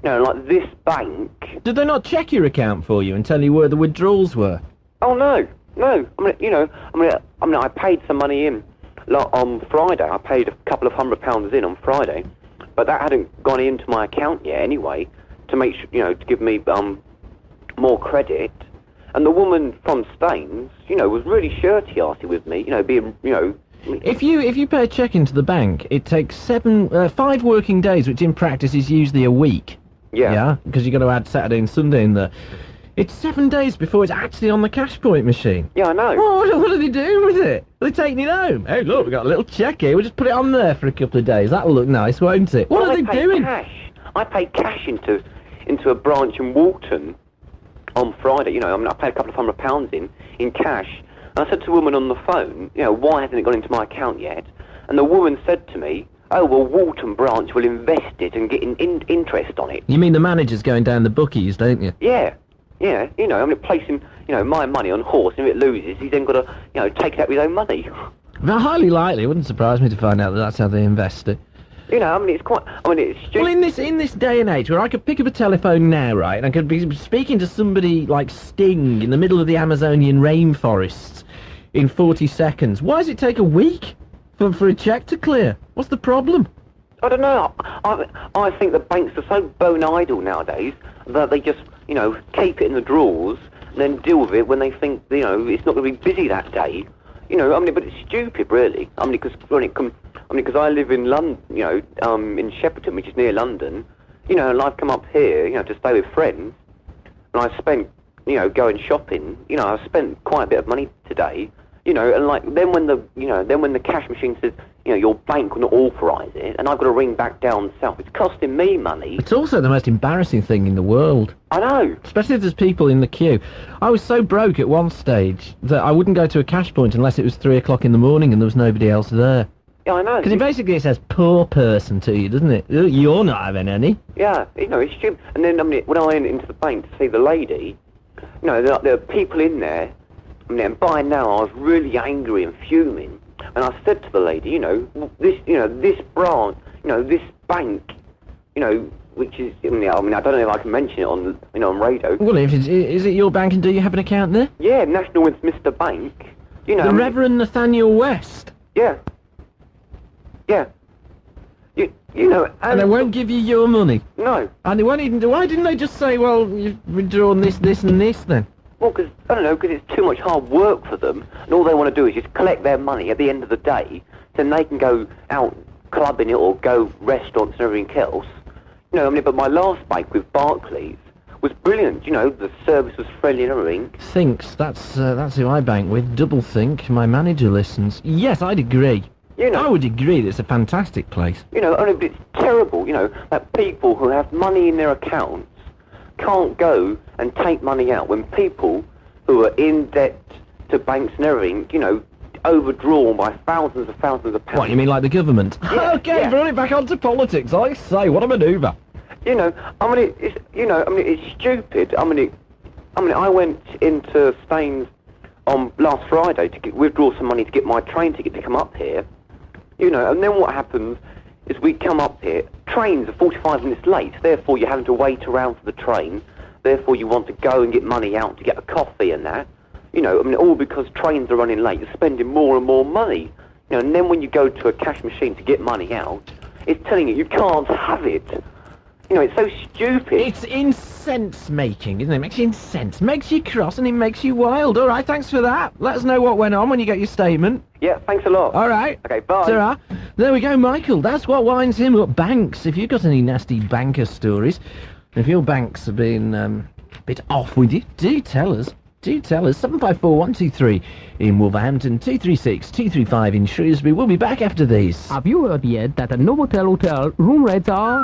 Like this bank. Did they not check your account for you and tell you where the withdrawals were? Oh no. I paid some money in. on Friday, I paid a couple of £100 in on Friday, but that hadn't gone into my account yet anyway, to make sure, to give me more credit. And the woman from Staines, was really shirty-arsey with me, being, If you pay a cheque into the bank, it takes 5 working days, which in practice is usually a week. Yeah, because you've got to add Saturday and Sunday in there. It's 7 days before it's actually on the cash point machine. Yeah, I know. Oh, what are they doing with it? Are they taking it home? Hey, look, we've got a little cheque here. We'll just put it on there for a couple of days. That'll look nice, won't it? What are they doing? I paid cash into a branch in Walton on Friday. I paid a couple of £100 in cash. And I said to the woman on the phone, why hasn't it gone into my account yet? And the woman said to me, oh, well, Walton branch will invest it and get interest on it. You mean the manager's going down the bookies, don't you? Yeah. Yeah, placing, my money on horse, and if it loses, he's then got to, take it out with his own money. Well, highly likely. It wouldn't surprise me to find out that that's how they invest it. It's stupid. Well, in this day and age, where I could pick up a telephone now, right, and I could be speaking to somebody like Sting in the middle of the Amazonian rainforests in 40 seconds, why does it take a week for a cheque to clear? What's the problem? I don't know. I think the banks are so bone idle nowadays that they just, keep it in the drawers and then deal with it when they think, it's not going to be busy that day. But it's stupid, really. Because I live in London, in Shepperton, which is near London, and I've come up here, to stay with friends, and I spent, going shopping, I've spent quite a bit of money today, and then when the cash machine says, your bank will not authorise it, and I've got to ring back down south, it's costing me money. It's also the most embarrassing thing in the world. I know. Especially if there's people in the queue. I was so broke at one stage that I wouldn't go to a cash point unless it was 3 o'clock in the morning and there was nobody else there. Yeah, I know. Because it says poor person to you, doesn't it? You're not having any. Yeah, it's stupid. And then, when I went into the bank to see the lady, there are people in there, and by now I was really angry and fuming. And I said to the lady, this branch, this bank, which is, I don't know if I can mention it on, on radio. Well, is it your bank and do you have an account there? Yeah, National Westminster Bank. The Reverend Nathaniel West. Yeah. Yeah. And they won't give you your money? No. And they won't even why didn't they just say, well, you've withdrawn this, and this then? Well, because, I don't know, because it's too much hard work for them, and all they want to do is just collect their money at the end of the day, then they can go out clubbing it or go restaurants and everything else. But my last bank with Barclays was brilliant, the service was friendly and everything. Thinks, that's who I bank with, Double Think, my manager listens. Yes, I'd agree. I would agree that it's a fantastic place. But it's terrible, that people who have money in their accounts can't go and take money out when people who are in debt to banks and everything, overdrawn by thousands of pounds. What, you mean like the government? Yeah, okay, bring it back onto politics, I say, what a manoeuvre. It's stupid. I went into Staines on last Friday to withdraw some money to get my train ticket to come up here, and then what happens is we come up here, trains are 45 minutes late, therefore you're having to wait around for the train, therefore you want to go and get money out to get a coffee and that, all because trains are running late, you're spending more and more money, and then when you go to a cash machine to get money out, it's telling you can't have it. It's so stupid. It's incense-making, isn't it? It makes you incense, makes you cross, and it makes you wild. All right, thanks for that. Let us know what went on when you get your statement. Yeah, thanks a lot. All right. Okay, bye. Ta-ra. There we go, Michael. That's what winds him up. Banks. If you've got any nasty banker stories, if your banks have been a bit off with you, do tell us. 754-123 in Wolverhampton, 236-235 in Shrewsbury. We'll be back after these. Have you heard yet that at Novotel Hotel room rates are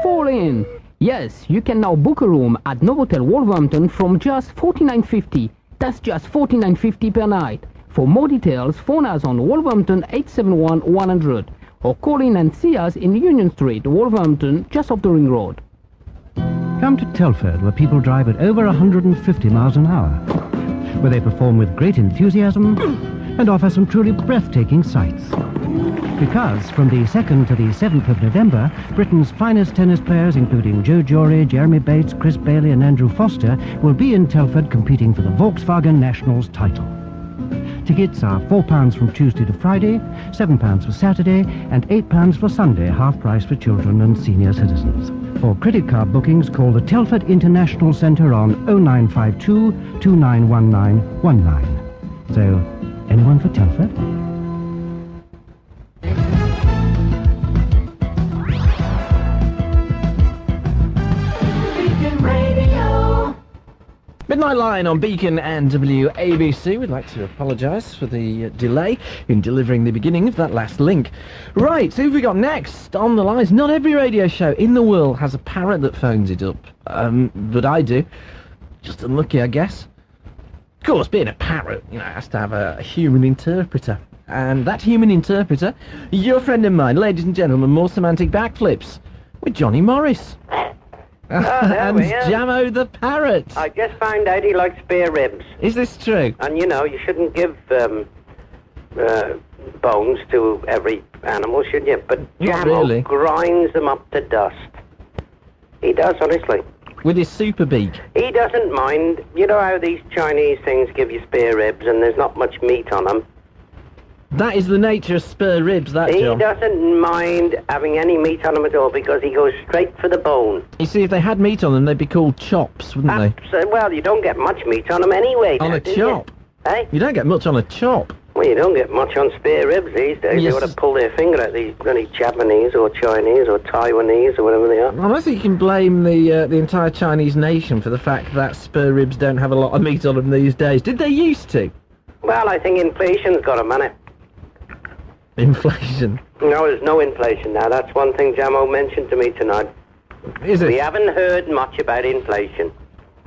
falling? Yes, you can now book a room at Novotel Wolverhampton from just $49.50. That's just $49.50 per night. For more details, phone us on Wolverhampton 871-100 or call in and see us in Union Street, Wolverhampton, just off the Ring Road. Come to Telford, where people drive at over 150 miles an hour, where they perform with great enthusiasm and offer some truly breathtaking sights. Because from the 2nd to the 7th of November, Britain's finest tennis players, including Joe Jory, Jeremy Bates, Chris Bailey and Andrew Foster, will be in Telford competing for the Volkswagen Nationals title. Tickets are £4 from Tuesday to Friday, £7 for Saturday, and £8 for Sunday, half price for children and senior citizens. For credit card bookings, call the Telford International Centre on 0952 291919. So, anyone for Telford? Midnight Line on Beacon and WABC. We'd like to apologise for the delay in delivering the beginning of that last link. Right, who have we got next on the lines? Not every radio show in the world has a parrot that phones it up, but I do. Just unlucky, I guess. Of course, being a parrot, it has to have a human interpreter. And that human interpreter, your friend of mine, ladies and gentlemen, more semantic backflips with Johnny Morris. And Jamo the parrot. I just found out he likes spare ribs. Is this true? And you shouldn't give bones to every animal, should you? But Not Jamo really. grinds them up to dust. He does, honestly. With his super beak. He doesn't mind. You know how these Chinese things give you spare ribs and there's not much meat on them? That is the nature of spare ribs, that, He John. doesn't mind having any meat on them at all because he goes straight for the bone. You see, if they had meat on them, they'd be called chops, wouldn't they? Well, you don't get much meat on them anyway. On now, a do chop? You? Eh? You don't get much on a chop. Well, you don't get much on spare ribs these days. Yes. They want to pull their finger at these bloody Japanese or Chinese or Taiwanese or whatever they are. I don't think you can blame the entire Chinese nation for the fact that spare ribs don't have a lot of meat on them these days. Did they used to? Well, I think inflation's got a minute. Inflation? No, there's no inflation now. That's one thing Jamo mentioned to me tonight. Is it? We haven't heard much about inflation.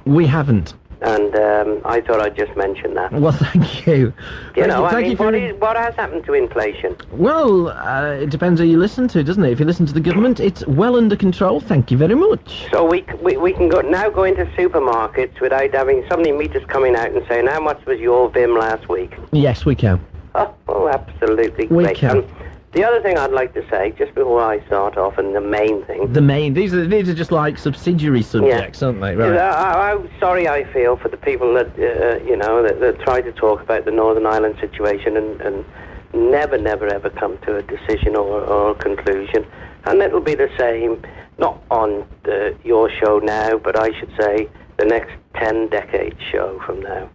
We haven't. And I thought I'd just mention that. Well, thank you. What has happened to inflation? Well, it depends who you listen to, doesn't it? If you listen to the government, it's well under control. Thank you very much. So we can go into supermarkets without having somebody meet us coming out and saying, how much was your Vim last week? Yes, we can. Oh, absolutely We great. can. The other thing I'd like to say, just before I start off, and the main thing... These are just like subsidiary subjects, aren't they? Right. How sorry I feel for the people that, that try to talk about the Northern Ireland situation and never, ever come to a decision or a conclusion. And it'll be the same, not on your show now, but I should say the next 10 decades show from now.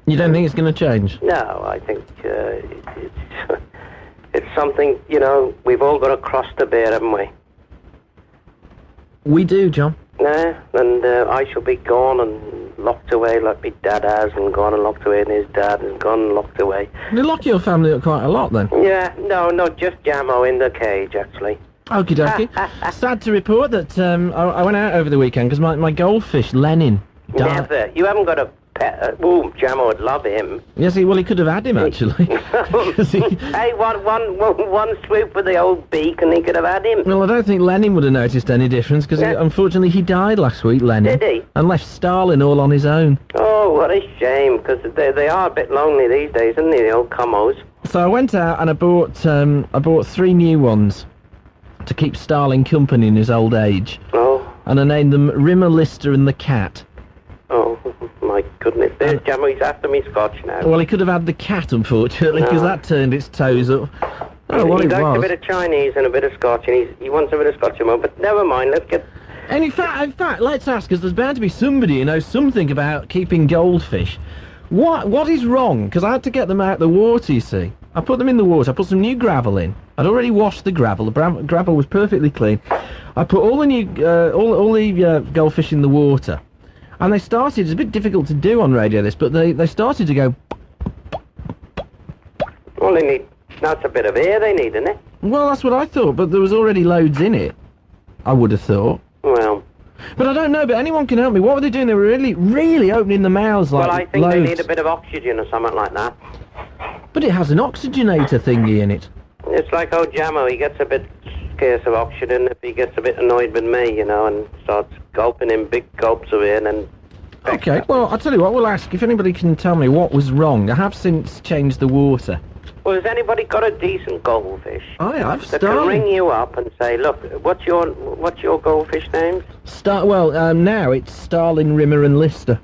You don't think it's going to change? No, I think it's something, we've all got a cross to bear, haven't we? We do, John. Yeah, and I shall be gone and locked away like my dad has, and gone and locked away, and his dad has gone and locked away. They lock your family up quite a lot, then? Yeah, no, just Jamo in the cage, actually. Okie dokie. Sad to report that I went out over the weekend because my goldfish, Lenin, died. Never. You haven't got a pet. Jamo would love him. Yes, he could have had him, actually. Hey, one swoop with the old beak and he could have had him. Well, I don't think Lenin would have noticed any difference because, unfortunately, he died last week, Lenin. Did he? And left Stalin all on his own. Oh, what a shame, because they are a bit lonely these days, aren't they, the old commos? So I went out and I bought 3 new ones to keep Stalin company in his old age. Oh. And I named them Rimmer, Lister and the Cat. Oh, my goodness. There's Jamo, he's after me scotch now. Well, he could have had the cat, unfortunately, because that turned its toes up. Oh, what he it likes was. a bit of Chinese and a bit of scotch, and he wants a bit of scotch, but never mind, let's get... And in fact, let's ask, because there's bound to be somebody who knows something about keeping goldfish. What is wrong? Because I had to get them out of the water, you see. I put them in the water, I put some new gravel in. I'd already washed the gravel, gravel was perfectly clean. I put all the new, all the goldfish in the water. And they started, it's a bit difficult to do on radio this, but they started to go... Well, they need, that's a bit of air they need, isn't it? Well, that's what I thought, but there was already loads in it, I would have thought. Well... But I don't know, but anyone can help me. What were they doing? They were really opening the mouths like Well, I think loads. they need a bit of oxygen or something like that. But it has an oxygenator thingy in it. It's like old Jamo, he gets a bit scarce of oxygen if he gets a bit annoyed with me, and starts gulping in big gulps of air and then... Okay, well, I'll tell you what, we'll ask if anybody can tell me what was wrong. I have since changed the water. Well, has anybody got a decent goldfish? I have, that can ring you up and say, look, what's your goldfish names? Now it's Starling, Rimmer and Lister.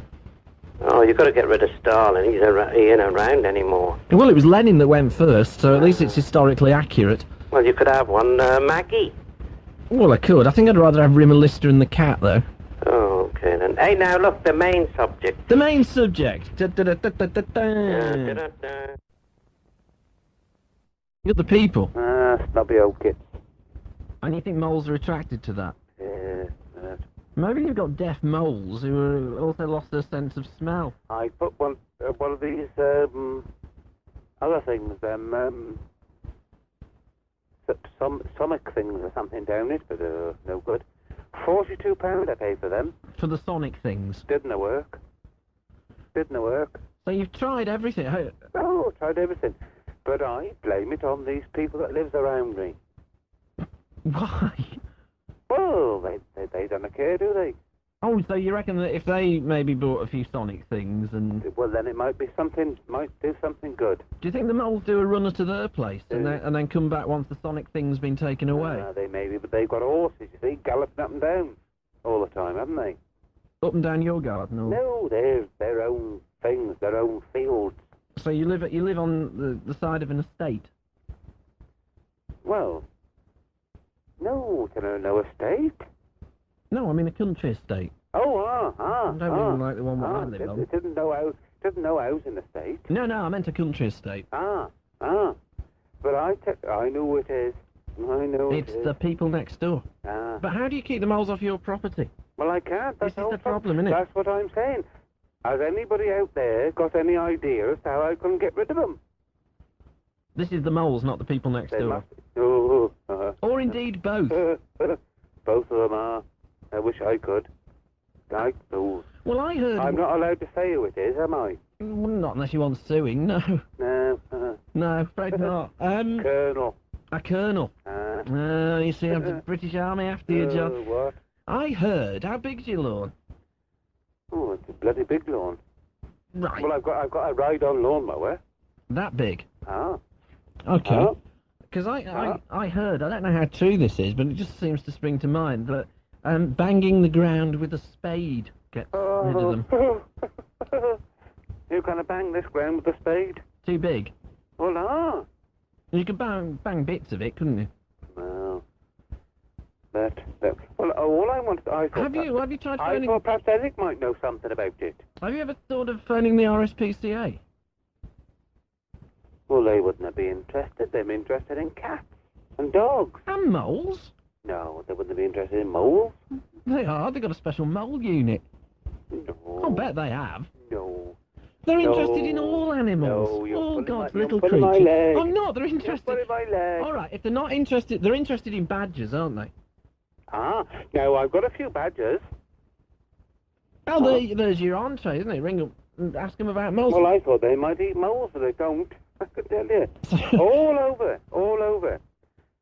Oh, you've got to get rid of Stalin. He ain't around anymore. Well, it was Lenin that went first, so at least it's historically accurate. Well, you could have one, Maggie. Well, I could. I think I'd rather have Rimmer-Lister and the cat, though. Oh, okay then. Hey, now look, the main subject. The main subject. You're the people. Snobby old kids. And you think moles are attracted to that? Yeah. Maybe you've got deaf moles who also lost their sense of smell. I put one of these other things, sonic things or something down it, but no good. £42 I pay for them. For the sonic things? Didn't work. So you've tried everything? Oh, tried everything. But I blame it on these people that lives around me. Why? Well, they don't care, do they? Oh, so you reckon that if they maybe bought a few sonic things and... Well, then it might do something good. Do you think the moles do a runner to their place and then come back once the sonic thing's been taken away? They maybe, but they've got horses, you see, galloping up and down all the time, haven't they? Up and down your garden? Or... No, they're their own things, their own fields. So you live on the side of an estate? Well, no estate. No, I mean a country estate. Oh, I don't even like the one where I live on. It isn't no housing estate. No, I meant a country estate. But I know what it is. It's the people next door. But how do you keep the moles off your property? Well, I can't. This is the problem, isn't it? That's what I'm saying. Has anybody out there got any idea as to how I can get rid of them? This is the moles, not the people next door. Or indeed both. Both of them are. I wish I could. Like those. Well, I heard... I'm not allowed to say who it is, am I? Well, not unless you want suing, no. No, afraid not. Colonel. A colonel. You see, I'm the British Army after you, John. What? I heard. How big's your lawn? Oh, it's a bloody big lawn. Right. Well, I've got a ride-on lawnmower. That big? Okay. Because I heard, I don't know how true this is, but it just seems to spring to mind that banging the ground with a spade gets rid of them. You gonna bang this ground with a spade? Too big? Well, You could bang bits of it, couldn't you? Well, well, all I wanted, I thought... Have you tried phoning... I thought perhaps Eric might know something about it. Have you ever thought of phoning the RSPCA? Well, they wouldn't be interested. They're interested in cats and dogs. And moles? No, they wouldn't be interested in moles. They are. They've got a special mole unit. No. I'll bet they have. No. They're interested in all animals. No, all God's you're little pulling creatures. my leg. I'm not. They're interested. You're pulling my leg. All right. If they're not interested, they're interested in badgers, aren't they? Now I've got a few badgers. Oh, there's your entree, isn't it? Ring up and ask them about moles. Well, I thought they might eat moles, but they don't. I could tell you. all over.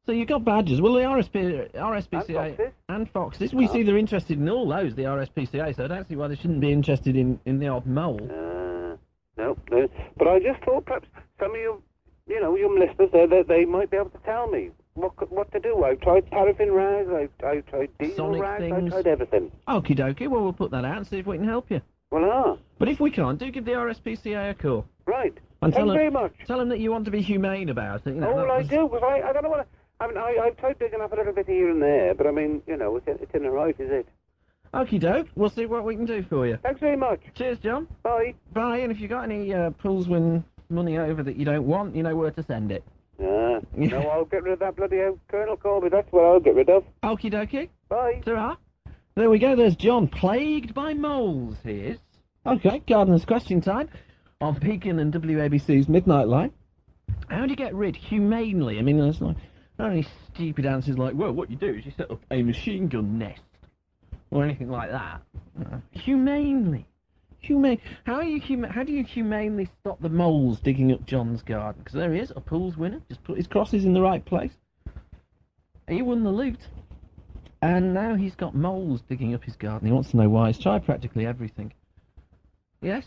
So you've got badgers. Well, the RSPCA and foxes. We see they're interested in all those, the RSPCA, so I don't see why they shouldn't be interested in the odd mole. No. But I just thought perhaps some of you young listeners there, they might be able to tell me what to do. I've tried paraffin rags, I've tried diesel Sonic rags, things. I've tried everything. Okie dokie, well, we'll put that out and see if we can help you. Well, But if we can't, do give the RSPCA a call. Right. And Thank you very much. Tell them that you want to be humane about it. I do, because I don't know what... I've tried digging up a little bit here and there, but I mean, it's in the right, is it? Okie doke, we'll see what we can do for you. Thanks very much. Cheers, John. Bye. Bye, and if you've got any pools when money over that you don't want, you know where to send it. No, I'll get rid of that bloody Colonel Corby. That's what I'll get rid of. Okie dokie. Bye. Ta-ra. There we go. There's John, plagued by moles. He is. Okay, Gardener's Question Time on Beacon and WABC's Midnight Line. How do you get rid humanely? I mean, there's not only stupid answers like, well, what you do is you set up a machine gun nest or anything like that. Humanely. How do you humanely stop the moles digging up John's garden? Because there he is, a pools winner. Just put his crosses in the right place. He won the loot. And now he's got moles digging up his garden. He wants to know why. He's tried practically everything. Yes?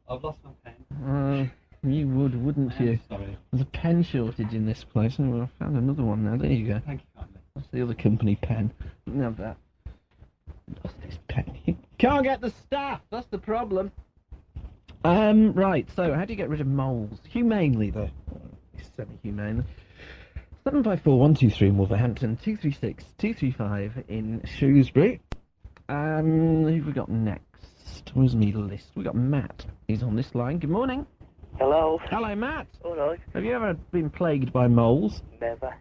I've lost my pen. You would, wouldn't you? Sorry. There's a pen shortage in this place. Oh, well, I found another one now. There you go. Thank you kindly. That's the other company pen. You can have that. Lost this pen. You can't get the staff. That's the problem. Right, so how do you get rid of moles? Humanely, though. Semi-humanely. 754-123 in Wolverhampton, 236-235 in Shrewsbury. Who have we got next? Where's me list? We got Matt. He's on this line. Good morning. Hello. Hello, Matt. All right. Have you ever been plagued by moles? Never.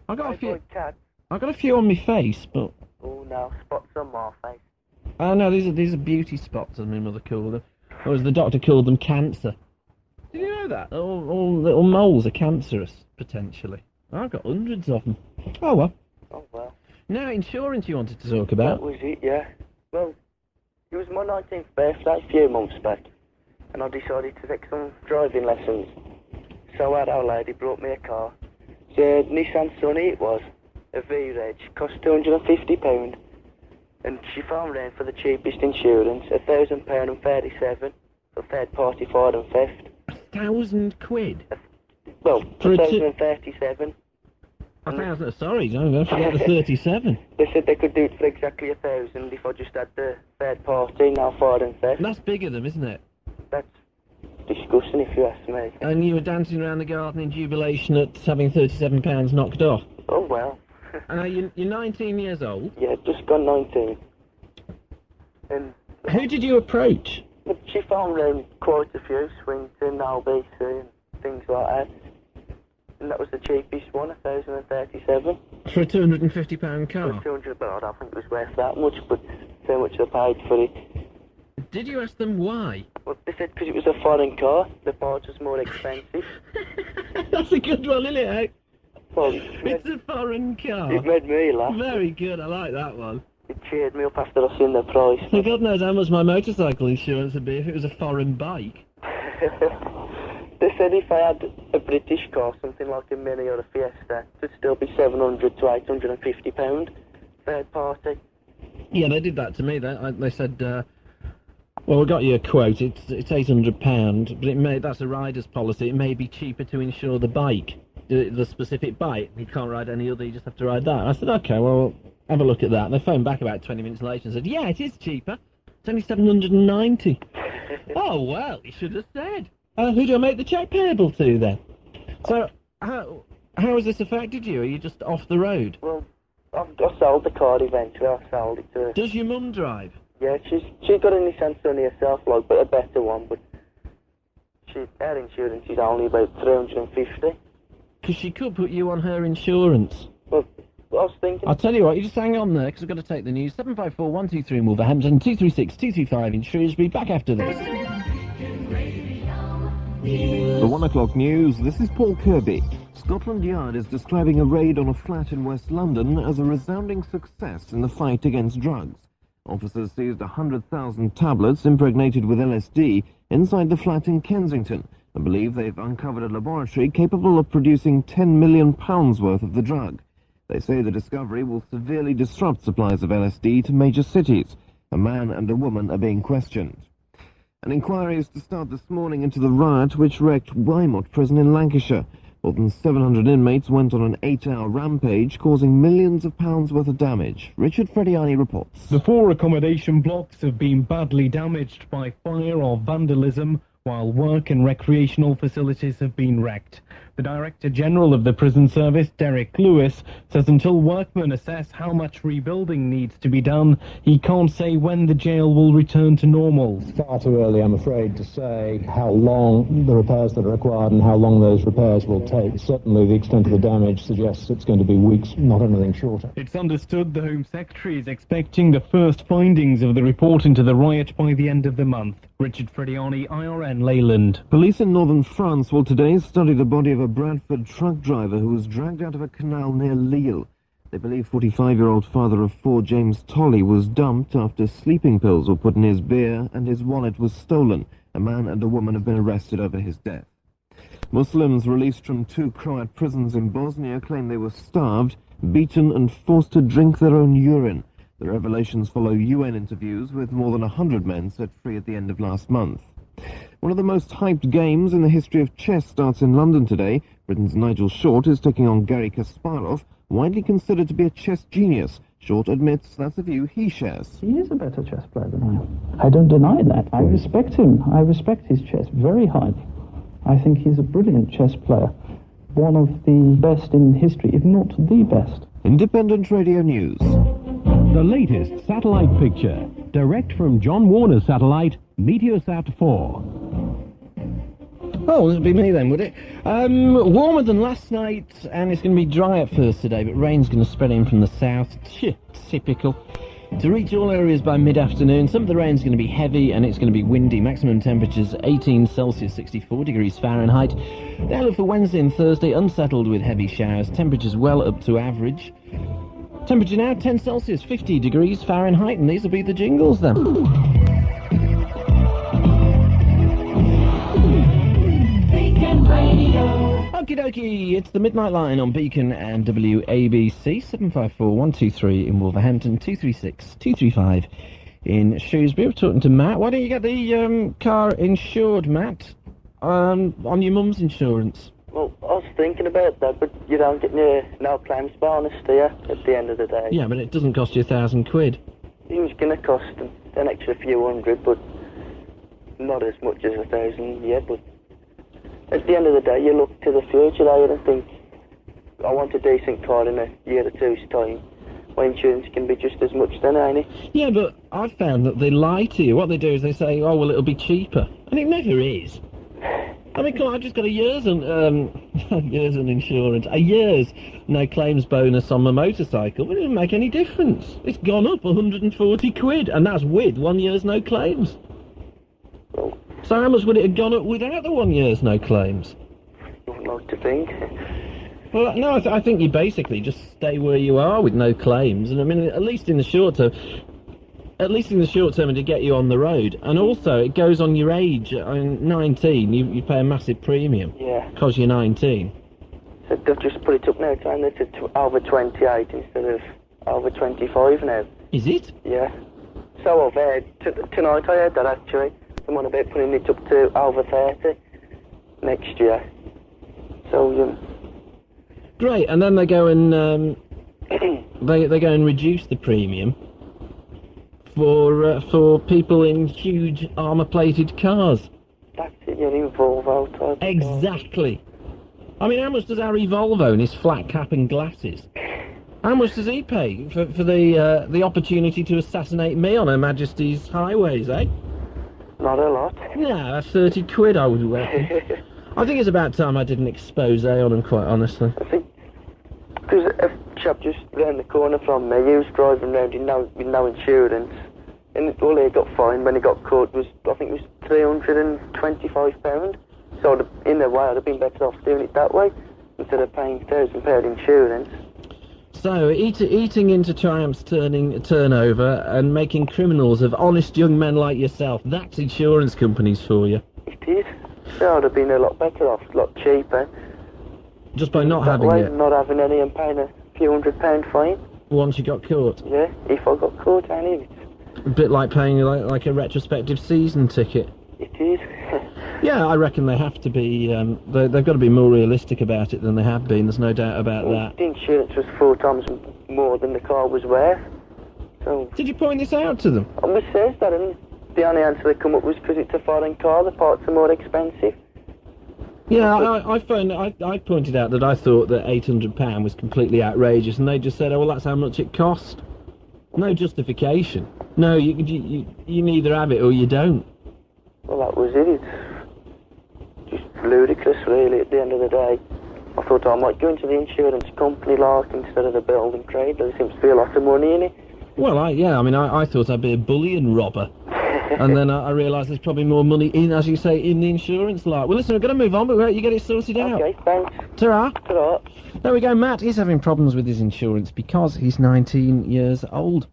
I got a few. Cats. I got a few on my face, but. Oh no, spots on my face. Oh no, these are beauty spots, as my mother called them, or as the doctor called them, cancer. Did you know that? All little moles are cancerous potentially. I've got hundreds of them. Oh well. Oh well. Now, insurance you wanted to talk about. That was it, yeah. Well, it was my 19th birthday a few months back, and I decided to take some driving lessons. So our lady brought me a car. It's a Nissan Sunny it was, a V-Reg, cost £250, and she found around for the cheapest insurance, £1,000.37 for third-party fire and theft. £1,000? Well, For a 1,037. Sorry, don't forget the 37. They said they could do it for exactly 1,000 if I just had the third party, now fire and theft. That's big of them, isn't it? That's disgusting if you ask me. And you were dancing around the garden in jubilation at having £37 knocked off? Oh well. You're 19 years old? Yeah, just gone 19. And who did you approach? She found quite a few, Swinton, LBC and things like that. And that was the cheapest one, 1,037. For a £250 car? For 200, but I don't think it was worth that much, but so much I paid for it. Did you ask them why? Well, they said because it was a foreign car, the parts was more expensive. That's a good one, isn't it, eh? Well, it's a foreign car. It made me laugh. Very good, I like that one. It cheered me up after I seen the price. Well, God knows how much my motorcycle insurance would be if it was a foreign bike. They said if I had a British car, something like a Mini or a Fiesta, it'd still be £700 to £850, third party. Yeah, they did that to me. They said, well, we got you a quote. It's £800, but that's a rider's policy. It may be cheaper to insure the bike, the specific bike. You can't ride any other. You just have to ride that. I said, okay, well, have a look at that. And they phoned back about 20 minutes later and said, yeah, it is cheaper. It's only £790. Oh well, you should have said. Who do I make the cheque payable to then? So, how has this affected you? Are you just off the road? Well, I sold the car eventually. I sold it to her. Does your mum drive? Yeah, she's got a Nissan Sunny herself, like, but a better one. But her insurance is only about £350. Because she could put you on her insurance. Well, I was thinking. I'll tell you what. You just hang on there, because I've got to take the news. 754-123 in Wolverhampton, 236-235 in Shrewsbury. Back after this. The 1 o'clock news, this is Paul Kirby. Scotland Yard is describing a raid on a flat in West London as a resounding success in the fight against drugs. Officers seized 100,000 tablets impregnated with LSD inside the flat in Kensington and believe they've uncovered a laboratory capable of producing £10 million worth of the drug. They say the discovery will severely disrupt supplies of LSD to major cities. A man and a woman are being questioned. An inquiry is to start this morning into the riot which wrecked Weymouth Prison in Lancashire. More than 700 inmates went on an 8-hour rampage, causing millions of pounds worth of damage. Richard Frediani reports. The 4 accommodation blocks have been badly damaged by fire or vandalism, while work and recreational facilities have been wrecked. The Director General of the Prison Service, Derek Lewis, says until workmen assess how much rebuilding needs to be done, he can't say when the jail will return to normal. It's far too early, I'm afraid, to say how long the repairs that are required and how long those repairs will take. Certainly the extent of the damage suggests it's going to be weeks, not anything shorter. It's understood the Home Secretary is expecting the first findings of the report into the riot by the end of the month. Richard Frediani, IRN Leyland. Police in northern France will today study the body of a Bradford truck driver who was dragged out of a canal near Lille. They believe 45-year-old father of 4 James Tolley was dumped after sleeping pills were put in his beer and his wallet was stolen. A man and a woman have been arrested over his death. Muslims released from 2 Croat prisons in Bosnia claim they were starved, beaten and forced to drink their own urine. The revelations follow UN interviews with more than 100 men set free at the end of last month. One of the most hyped games in the history of chess starts in London today. Britain's Nigel Short is taking on Garry Kasparov, widely considered to be a chess genius. Short admits that's a view he shares. He is a better chess player than I am. I don't deny that. I respect him. I respect his chess very highly. I think he's a brilliant chess player. One of the best in history, if not the best. Independent Radio News. The latest satellite picture, direct from John Warner satellite, Meteosat 4. Oh, it'll be me then, would it? Warmer than last night, and it's going to be dry at first today, but rain's going to spread in from the south. Typical. To reach all areas by mid-afternoon, some of the rain's going to be heavy and it's going to be windy. Maximum temperatures 18 Celsius, 64 degrees Fahrenheit. The outlook for Wednesday and Thursday, unsettled with heavy showers. Temperatures well up to average. Temperature now 10 Celsius, 50 degrees Fahrenheit, and these will be the jingles then. Beacon Radio. Okie dokie, it's the Midnight Line on Beacon and WABC, 754-123 in Wolverhampton, 236-235 in Shrewsbury. We're talking to Matt. Why don't you get the car insured, Matt, on your mum's insurance? Well, I was thinking about that, but you don't get no claims bonus, do you, at the end of the day? Yeah, but it doesn't cost you £1,000. It was going to cost an extra few hundred, but not as much as 1,000 yet, but at the end of the day, you look to the future there and think, I want a decent car in a year or two's time. My insurance can be just as much then, ain't it? Yeah, but I've found that they lie to you. What they do is they say, oh, well, it'll be cheaper. And it never is. I mean, come on, I've just got a year's insurance. A year's no claims bonus on my motorcycle. But it doesn't make any difference. It's gone up £140, and that's with 1 year's no claims. Well, so how much would it have gone up without the 1 year's no claims? I don't know what to think. Well, no, I think you basically just stay where you are with no claims. And I mean, at least in the short term, and to get you on the road. And also, it goes on your age. I mean, 19, you pay a massive premium. Yeah. Because you're 19. So they've just put it up now, saying that it's over 28 instead of over 25 now. Is it? Yeah. So I've heard, tonight I heard that actually. Someone about putting it up to over 30 next year. So, Great, and then they go and, they go and reduce the premium for people in huge armour-plated cars. That's it, you're in Volvo type. Exactly. I mean, how much does Harry Volvo and his flat cap and glasses? How much does he pay for the opportunity to assassinate me on Her Majesty's highways, eh? Not a lot. No, that's £30, I would reckon. I think it's about time I did an expose on him, quite honestly. I think, because a chap just round the corner from me, he was driving around with no insurance, and all he got fined when he got caught was, I think it was £325. So in a way, I'd have been better off doing it that way, instead of paying £1,000 insurance. So, eating into Triumph's turnover and making criminals of honest young men like yourself, that's insurance companies for you. It is. So I'd have been a lot better off, a lot cheaper. Just by not having it? Not having any and paying a few £100 fine. Once you got caught? Yeah, if I got caught, ain't it? A bit like paying like a retrospective season ticket. It is. Yeah, I reckon they have to be, they've got to be more realistic about it than they have been, there's no doubt about that. The insurance was 4 times more than the car was worth. So. Did you point this out to them? It says that, and the only answer they come up was because it's a foreign car, the parts are more expensive. Yeah, I pointed out that I thought that £800 was completely outrageous, and they just said, oh, well, that's how much it cost. No justification. No, you neither have it or you don't. Well, that was it. It's just ludicrous, really, at the end of the day. I thought I might go into the insurance company, instead of the building trade. There seems to be a lot of money in it. Well, I thought I'd be a bullion robber. And then I realised there's probably more money in, as you say, in the insurance lot. Well, listen, we're going to move on, but we'll let you get it sorted out. Okay, thanks. Ta-ra. Ta-ra. There we go, Matt is having problems with his insurance because he's 19 years old.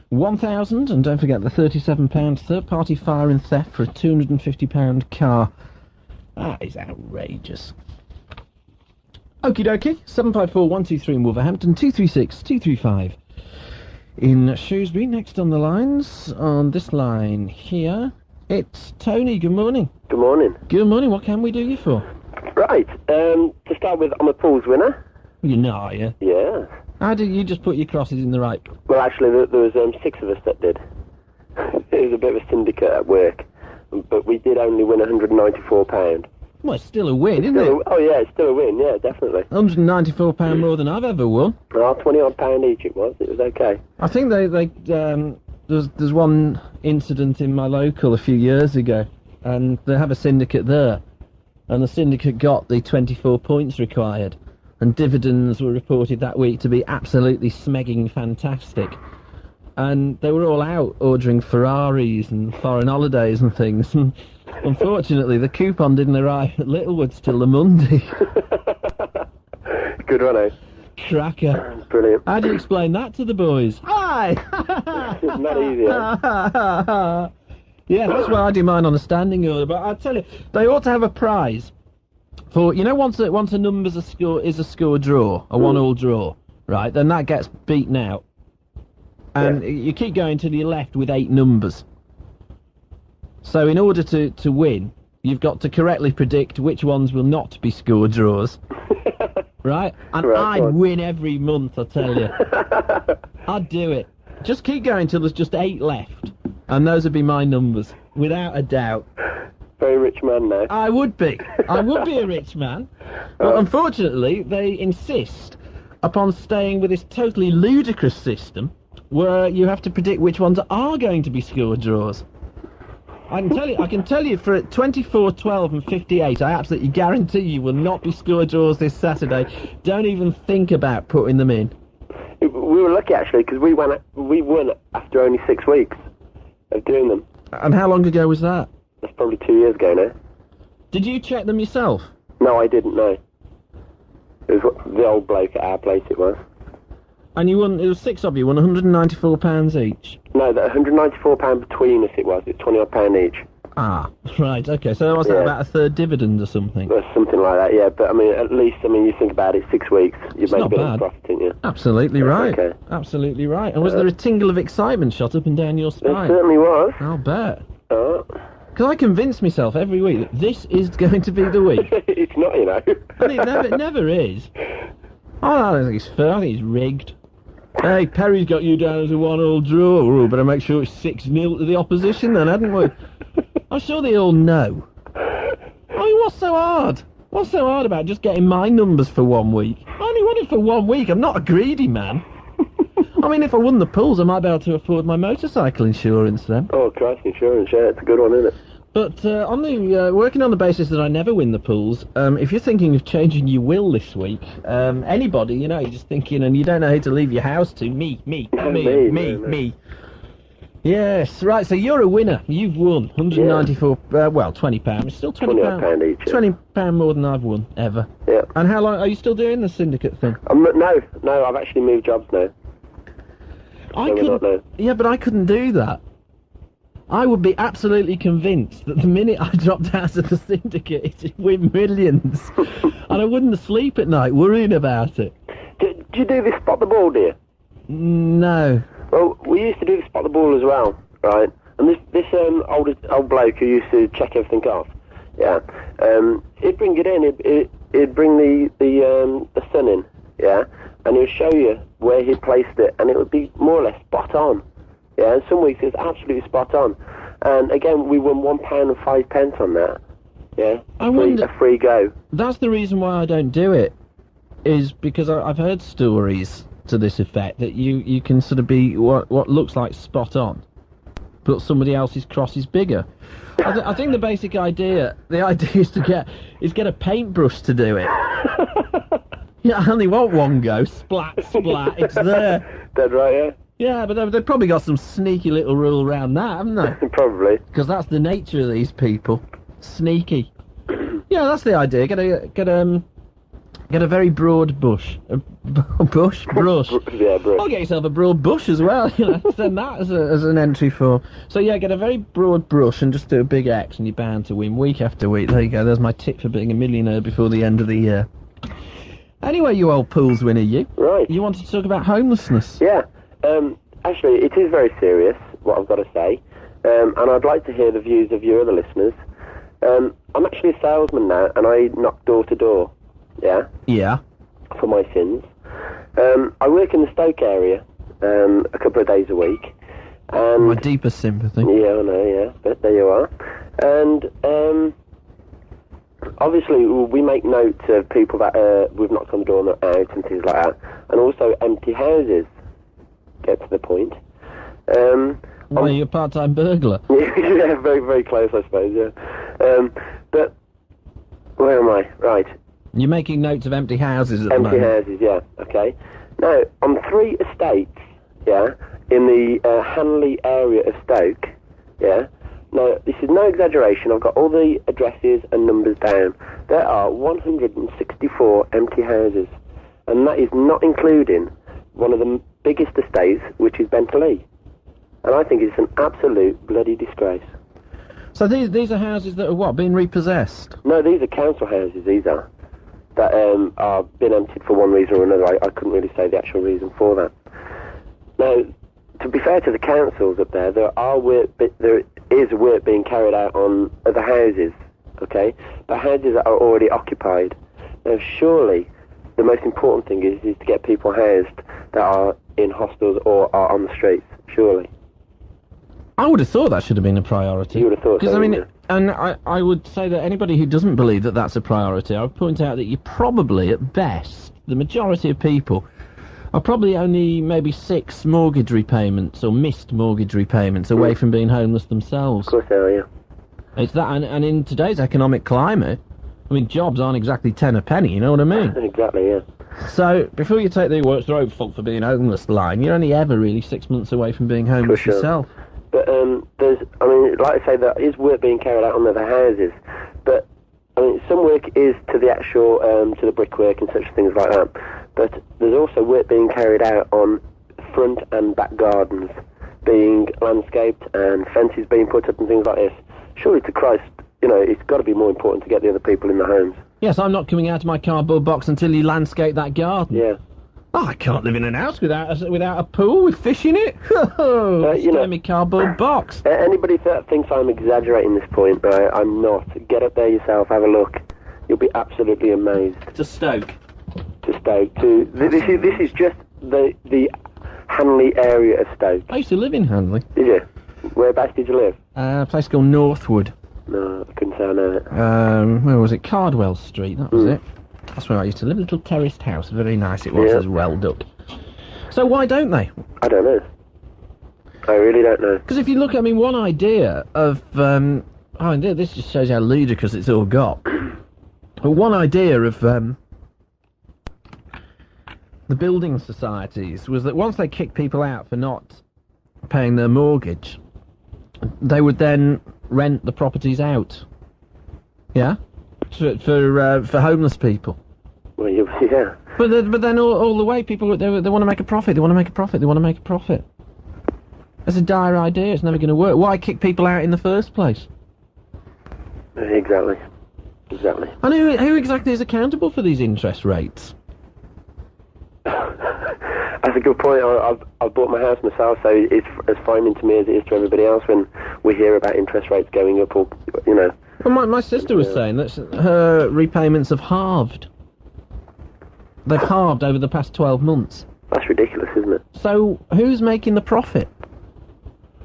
1,000, and don't forget the £37 third-party fire and theft for a £250 car. That is outrageous. Okie dokie, 754-123 in Wolverhampton, 236-235 in Shrewsbury. Next on the lines, on this line here, it's Tony. Good morning. Good morning. Good morning. What can we do you for? Right, to start with, I'm a pools winner. You know, are you? Yeah. How did you just put your crosses in the right... Well, actually, there was 6 of us that did. It was a bit of a syndicate at work, but we did only win £194. Well, it's still a win, isn't it? Oh, yeah, it's still a win, yeah, definitely. £194 more than I've ever won. Oh, £20-odd each it was okay. I think there's one incident in my local a few years ago, and they have a syndicate there, and the syndicate got the 24 points required, and dividends were reported that week to be absolutely smegging fantastic. And they were all out ordering Ferraris and foreign holidays and things. And unfortunately, the coupon didn't arrive at Littlewoods till the Monday. Good one, eh? Cracker. Brilliant. How do you explain that to the boys? Hi! It's not easy, eh? Yeah, that's why I do mine on a standing order. But I tell you, they ought to have a prize for, you know, once a number's a score draw, a 1-all draw, right? Then that gets beaten out. And you keep going till you're left with 8 numbers. So in order to win, you've got to correctly predict which ones will not be score draws. Right? And Right, I'd win every month, I tell you. I'd do it. Just keep going till there's just 8 left. And those would be my numbers, without a doubt. Very rich man now. I would be. I would be a rich man. But unfortunately, they insist upon staying with this totally ludicrous system where you have to predict which ones are going to be score draws. I can tell you for 24, 12 and 58, I absolutely guarantee you will not be score draws this Saturday. Don't even think about putting them in. We were lucky, actually, because we won after only 6 weeks of doing them. And how long ago was that? That's probably 2 years ago now. Did you check them yourself? No, I didn't, no. It was the old bloke at our place, it was. And you won, it was 6 of you, won £194 each? No, that £194 between us it was. It's £20-odd each. Ah, right, okay. So was that about a third dividend or something? Or something like that, yeah. But, I mean, at least, you think about it, 6 weeks, you've made a bit of profit, didn't you? Absolutely right. Okay. Absolutely right. And was there a tingle of excitement shot up and down your spine? There certainly was. I'll bet. Because I convince myself every week that this is going to be the week. It's not, you know. And it never is. I don't think it's fair. I think it's rigged. Hey, Perry's got you down as a 1-all draw. Oh, better make sure it's 6-0 to the opposition then, hadn't we? I'm sure they all know. I mean, what's so hard? What's so hard about just getting my numbers for 1 week? I only want it for 1 week. I'm not a greedy man. I mean, if I won the pools, I might be able to afford my motorcycle insurance then. Oh, Christ, insurance, yeah, it's a good one, isn't it? But working on the basis that I never win the pools, if you're thinking of changing your will this week, anybody, you know, you're just thinking and you don't know who to leave your house to, me. Yes, right, so you're a winner. You've won £194, £20. It's still £20 each. £20 more than I've won, ever. Yeah. And how long, are you still doing the syndicate thing? No, I've actually moved jobs now. Yeah, but I couldn't do that. I would be absolutely convinced that the minute I dropped out of the syndicate, it'd win millions. And I wouldn't sleep at night worrying about it. Do you do this spot the ball, dear? No. Well, we used to do the spot the ball as well, right? And this old bloke who used to check everything off, yeah, he'd bring it in, he'd bring the sun in, yeah, and he'd show you where he placed it, and it would be more or less spot on. Yeah, and some weeks it's absolutely spot on. And again, we won £1.05 on that. Yeah, a free go. That's the reason why I don't do it, is because I've heard stories to this effect that you can sort of be what looks like spot on, but somebody else's cross is bigger. I think the basic idea, is to get a paintbrush to do it. Yeah, I only want one go. Splat, it's there. Dead right, yeah. Yeah, but they've probably got some sneaky little rule around that, haven't they? Probably. Because that's the nature of these people. Sneaky. Yeah, that's the idea. Get a very broad bush. Brush? Yeah, brush. I'll get yourself a broad bush as well, you know. Send that as an entry form. So yeah, get a very broad brush and just do a big X and you're bound to win week after week. There you go, there's my tip for being a millionaire before the end of the year. Anyway, you old pools winner, you. Right. You wanted to talk about homelessness. Yeah. Actually, it is very serious, what I've got to say, and I'd like to hear the views of your other listeners. I'm actually a salesman now, and I knock door to door, yeah? Yeah. For my sins. I work in the Stoke area a couple of days a week. And my deepest sympathy. Yeah, I know, yeah, but there you are. And obviously we make note of people that we've knocked on the door and not out and things like that. And also empty houses get to the point. Well, you're a part-time burglar. Yeah, very, very close, I suppose, yeah. But where am I? Right. You're making notes of empty houses at the moment. Empty houses, yeah, okay. Now, on 3 estates, yeah, in the Hanley area of Stoke, yeah, now, this is no exaggeration, I've got all the addresses and numbers down. There are 164 empty houses, and that is not including one of the biggest estates, which is Bentley. And I think it's an absolute bloody disgrace. So these are houses that are what, being repossessed? No, these are council houses, these are. That are been emptied for one reason or another. I couldn't really say the actual reason for that. Now, to be fair to the councils up there, there is work being carried out on other houses, okay? But houses that are already occupied. Now, surely, the most important thing is to get people housed that are in hostels or are on the streets, surely. I would have thought that should have been a priority. You would have thought so, I mean, yeah. and I would say that anybody who doesn't believe that that's a priority, I would point out that you probably, at best, the majority of people are probably only maybe 6 mortgage repayments or missed mortgage repayments away from being homeless themselves. Of course they are, yeah. It's that, and in today's economic climate, I mean, jobs aren't exactly 10 a penny, you know what I mean? Exactly, yeah. So, before you take the worst road fault for being homeless line, you're only ever really 6 months away from being homeless For sure. yourself. But like I say, there is work being carried out on other houses. But I mean, some work is to the actual to the brickwork and such things like that. But there's also work being carried out on front and back gardens, being landscaped and fences being put up and things like this. Surely to Christ, you know, it's got to be more important to get the other people in the homes. Yes, I'm not coming out of my cardboard box until you landscape that garden. Yeah. Oh, I can't live in an house without a pool with fish in it. You know, my cardboard box. Anybody that thinks I'm exaggerating this point, right, I'm not. Get up there yourself, have a look. You'll be absolutely amazed. To Stoke. To Stoke. This is just the Hanley area of Stoke. I used to live in Hanley. Did you? Whereabouts did you live? A place called Northwood. No, I couldn't say I know it. Where was it? Cardwell Street, that was it. That's where I used to live, a little terraced house. Very nice it was as well, Duck. So why don't they? I don't know. I really don't know. Because if you look, I mean, one idea of... this just shows how ludicrous it's all got. But one idea of the building societies was that once they kicked people out for not paying their mortgage, they would then rent the properties out. Yeah? For homeless people. Well, yeah. But then all the way people they want to make a profit. They want to make a profit. They want to make a profit. That's a dire idea. It's never going to work. Why kick people out in the first place? Exactly. And who exactly is accountable for these interest rates? That's a good point. I've bought my house myself, so it's as frightening to me as it is to everybody else when we hear about interest rates going up, or you know. Well, my sister was saying that her repayments have halved. They've halved over the past 12 months. That's ridiculous, isn't it? So, who's making the profit?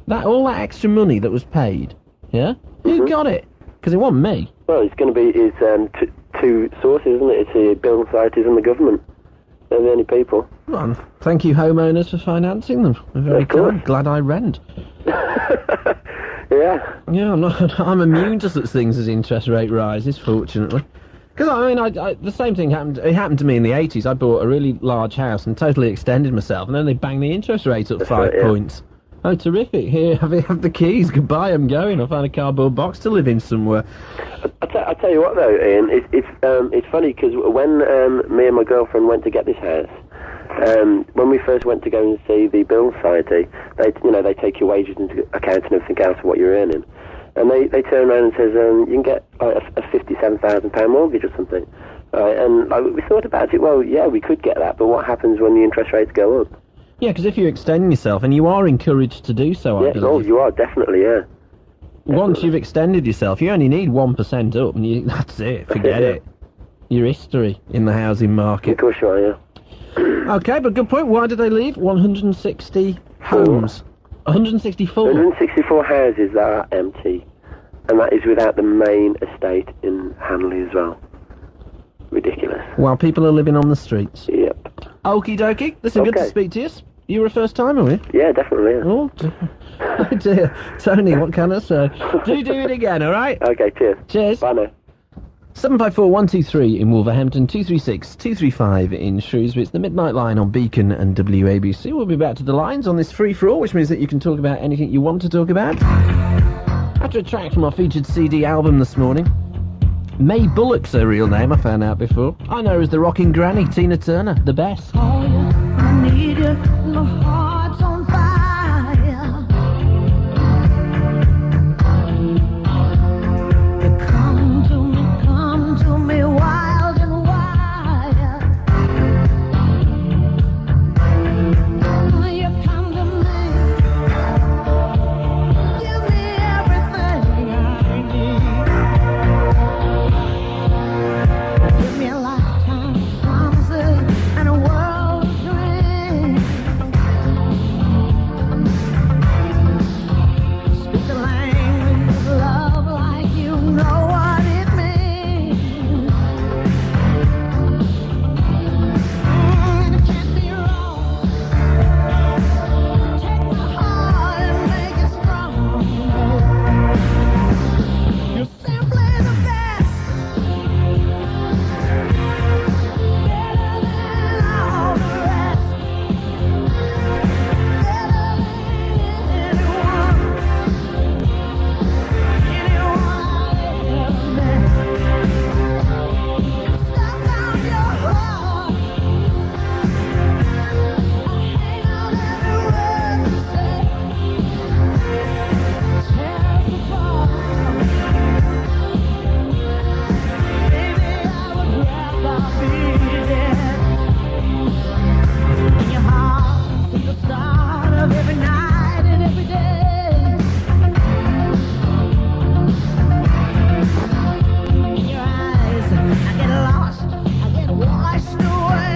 All that extra money that was paid, yeah? Who got it? Because it wasn't me. Well, it's going to be two sources, isn't it? It's the building societies and the government. They're the only people. Well, thank you, homeowners, for financing them. They're very kind. Glad I rent. Yeah. Yeah, I'm immune to such things as interest rate rises, fortunately. Because, I mean, the same thing happened. It happened to me in the 80s. I bought a really large house and totally extended myself, and then they banged the interest rate up 5 points. Oh, terrific. Here, have the keys. Goodbye, I'm going. I'll find a cardboard box to live in somewhere. I'll tell you what, though, Ian, it's funny, because when me and my girlfriend went to get this house, when we first went to go and see the Building Society, they take your wages into account and everything else of what you're earning. And they turn around and says, you can get like a £57,000 mortgage or something. And we thought about it, well, yeah, we could get that, but what happens when the interest rates go up? Yeah, because if you extend yourself, and you are encouraged to do so, I believe. Oh, you are, definitely, yeah. Once you've extended yourself, you only need 1% up, and that's it, forget it. Your history in the housing market. Of course you are, yeah. Okay, but good point. Why did they leave? 160 homes. 164. 164 houses that are empty, and that is without the main estate in Hanley as well. Ridiculous. While people are living on the streets. Yep. Okie dokie. Listen, good to speak to you. You were a first timer, were you? Yeah, definitely. Yeah. Oh, dear. Tony, what can I say? Do it again, all right? Okay, cheers. Cheers. Bye now. 754-123 in Wolverhampton, 236-235 in Shrewsbury. It's the Midnight Line on Beacon and WABC. We'll be back to the lines on this free-for-all, which means that you can talk about anything you want to talk about. After a track from our featured CD album this morning, May Bullock's her real name, I found out before. I know her as the rocking granny, Tina Turner, the best. I need you, my heart's on fire. You come to me wild and wild. You come to me, give me everything I need. Give me a lifetime of promises and a world of dreams. Speak the language of love like you know what it means. And it can't be wrong. Take my heart and make it strong. You're simply the best. Better than all the rest. Better than anyone I've ever met. Stuck on your heart. I hang on every word you say. Tear us apart. Baby, I would rather be dead. In your heart, since the start of every night and every day. In your eyes, I get lost, I get washed away.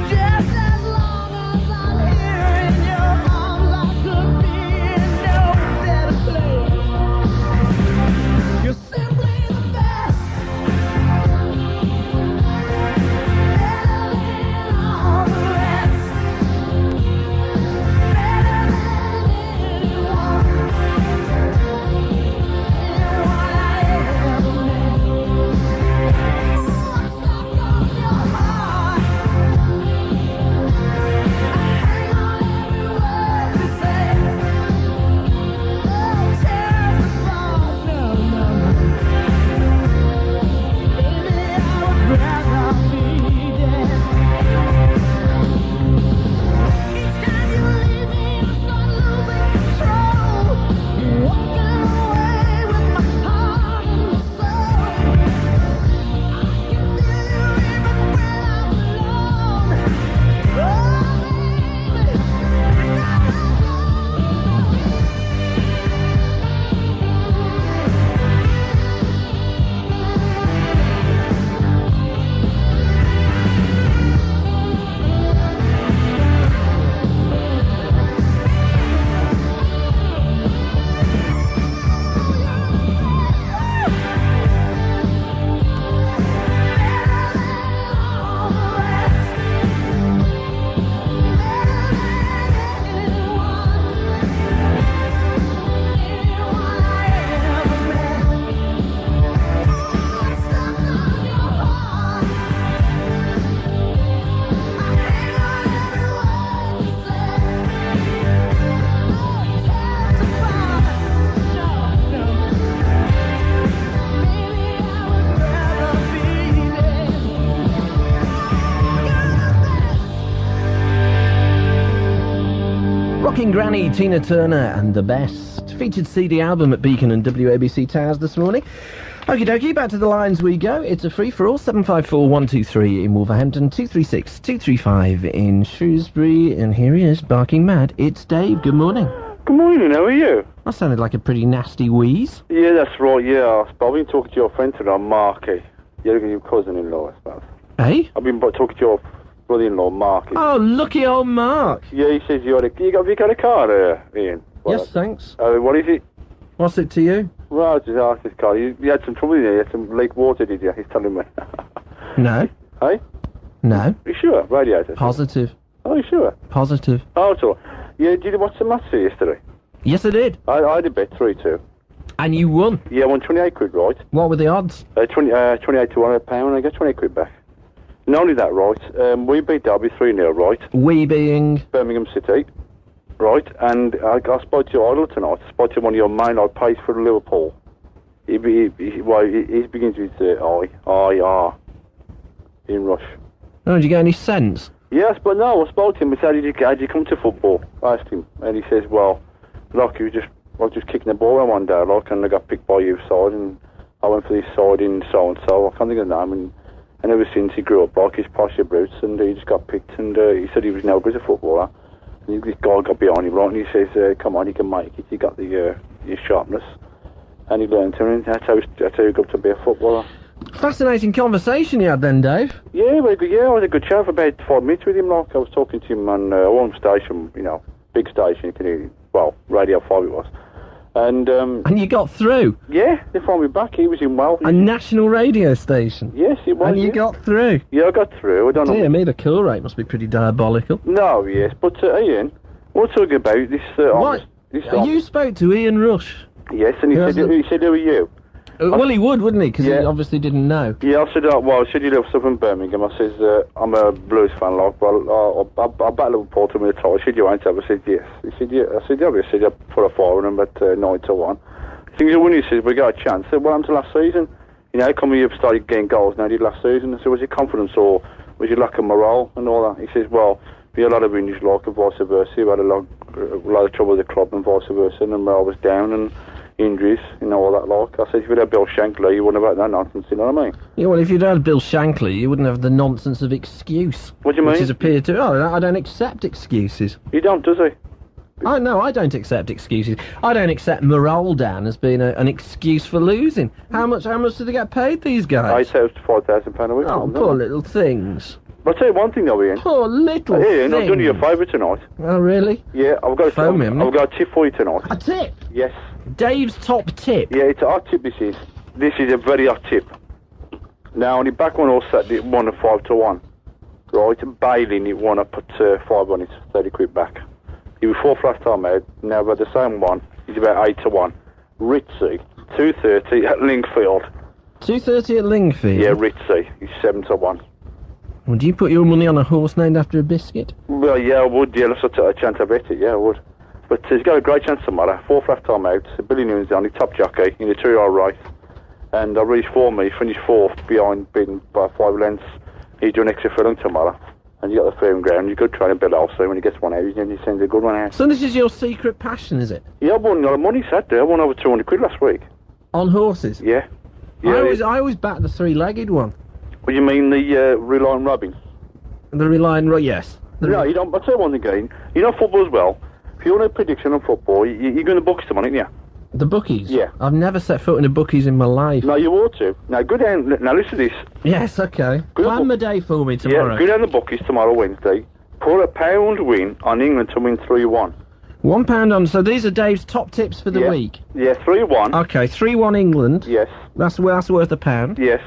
Just as long as I'm here in your arms, I could be in no better place. You're simply the best. Better than all the rest. Better than anyone I ever met. I'm stuck on your heart. I hang on every word you say. Oh, tear us apart. No. Baby, I would rather be dead. Each time you leave me, I start losing control. Walking away with my heart and soul. I can feel you even when I'm alone. Oh, baby, Rocking Granny, Tina Turner, and the best. Featured CD album at Beacon and WABC Towers this morning. Okie dokie, back to the lines we go. It's a free-for-all, 754-123 in Wolverhampton, 236-235 in Shrewsbury, and here he is, barking mad. It's Dave, good morning. Good morning, how are you? That sounded like a pretty nasty wheeze. Yeah, that's right, yeah. I've been talking to your friend today, Marky. Your cousin-in-law, I suppose. Hey? I've been talking to your brother-in-law, Mark. Oh, lucky old Mark. Yeah, he says have you got a car, Ian? Yes, thanks. What is it? What's it to you? Well, I just asked this car. You had some trouble in there. You had some leak water, did you? He's telling me. No. Hey? No. Are you sure? Radiator? Positive. Oh, you sure? Positive. Oh, it's all right. Yeah, did you watch the match yesterday? Yes, I did. I did bet 3-2. And you won? Yeah, I won 28 quid, right? What were the odds? 28 to 1 a pound, I got 28 quid back. Not only that, right, we beat Derby 3-0, right? We being? Birmingham City, right? And I spoke to your idol tonight. I spoke to one of your main pays for Liverpool. He begins with I-R, in Rush. Oh, did you get any sense? Yes, but no, I spoke to him. I said, how'd you come to football? I asked him. And he says, well, like, I was just kicking the ball around one day, like, and I got picked by your side, and I went for this side in so-and-so. I can't think of the name, and ever since he grew up, like, he's Pasha Brutes, and he just got picked, and he said he was no good as a footballer. And this guy got behind him, right, and he says, come on, you can make it. You got your sharpness. And he learned to him, and that's how he got to be a footballer. Fascinating conversation you had then, Dave. Yeah, very good. Yeah, I had a good chat for about 5 minutes with him, like. I was talking to him on one station, big station, you can hear it. Well, Radio 5 it was. And you got through? Yeah, they phoned me back. He was in well. A national radio station? Yes, it was. And you got through? Yeah, I got through. I don't know. Dear me, the call rate must be pretty diabolical. No, yes, but Ian, we're talking about this. What? You spoke to Ian Rush? Yes, and he said, who are you? Well, he would, wouldn't he? Because he obviously didn't know. Yeah, I said, I said you live up in Birmingham. I says, I'm a Blues fan, like, well, I'll bat Liverpool to win the title. I said, you ain't ever? I said, yes. He said, yeah. I said, yeah. I said, I put a 4 on him at 9-1. Things are winning, he says, we got a chance. I said, what happened to last season? How come you've started getting goals now did last season? I said, was it confidence or was it lack of morale and all that? He says, well, we had a lot of injuries, like, and vice versa. We had a lot of trouble with the club and vice versa, and the morale was down, and injuries, all that, like. I said, if you'd had Bill Shankly, you wouldn't have had that nonsense, you know what I mean? Yeah, well, if you'd had Bill Shankly, you wouldn't have the nonsense of excuse. What do you mean? Which has appeared to... Oh, I don't accept excuses. You don't, does he? Oh, no, I don't accept excuses. I don't accept morale down as being an excuse for losing. How much do they get paid, these guys? £8,000 to £5,000 a week. Oh, poor little things. I'll tell you one thing though, Ian. Poor little Ian, things. I've done you a favour tonight. Oh, really? Yeah, I've got I've got a tip for you tonight. A tip? Yes. Dave's top tip? Yeah, it's a hot tip, this is. This is a very hot tip. Now, on the back one, I set it 1 at 5-1. Right, and bailing it 1, I put 5 on it, 30 quid back. He was 4 last time out. Now, but the same one, he's about 8-1. Ritzy, 2.30 at Lingfield. 2.30 at Lingfield? Yeah, Ritzy, he's 7-1. Would you put your money on a horse named after a biscuit? Well, yeah, I would. Yeah, let's take a chance. I bet it. Yeah, I would. But he's got a great chance tomorrow. 4th last time out. Billy Newman's on the top jockey in the 2-year-old race. And I reached 4 me, finished 4th behind, beaten by 5 lengths. He's doing extra filling tomorrow. And you got the firm ground. You could try and build also when he gets one out. He sends a good one out. So this is your secret passion, is it? Yeah, I won a lot of money Saturday. I won over 200 quid last week. On horses? Yeah. I always back the 3-legged one. What do you mean, the Reliant Robin? The Reliant Robin, yes. No, you don't. I'll tell you one thing, again. You know football as well. If you want a prediction on football, you're going to bookies tomorrow, aren't you? The bookies? Yeah. I've never set foot in the bookies in my life. No, you ought to. Now, go down. Now, listen to this. Yes, okay. Plan the day for me tomorrow. Yeah, go down the bookies tomorrow, Wednesday. Put £1 win on England to win 3-1. £1 on. So these are Dave's top tips for the week? Yeah, 3-1. Okay, 3-1 England. Yes. That's worth £1. Yes.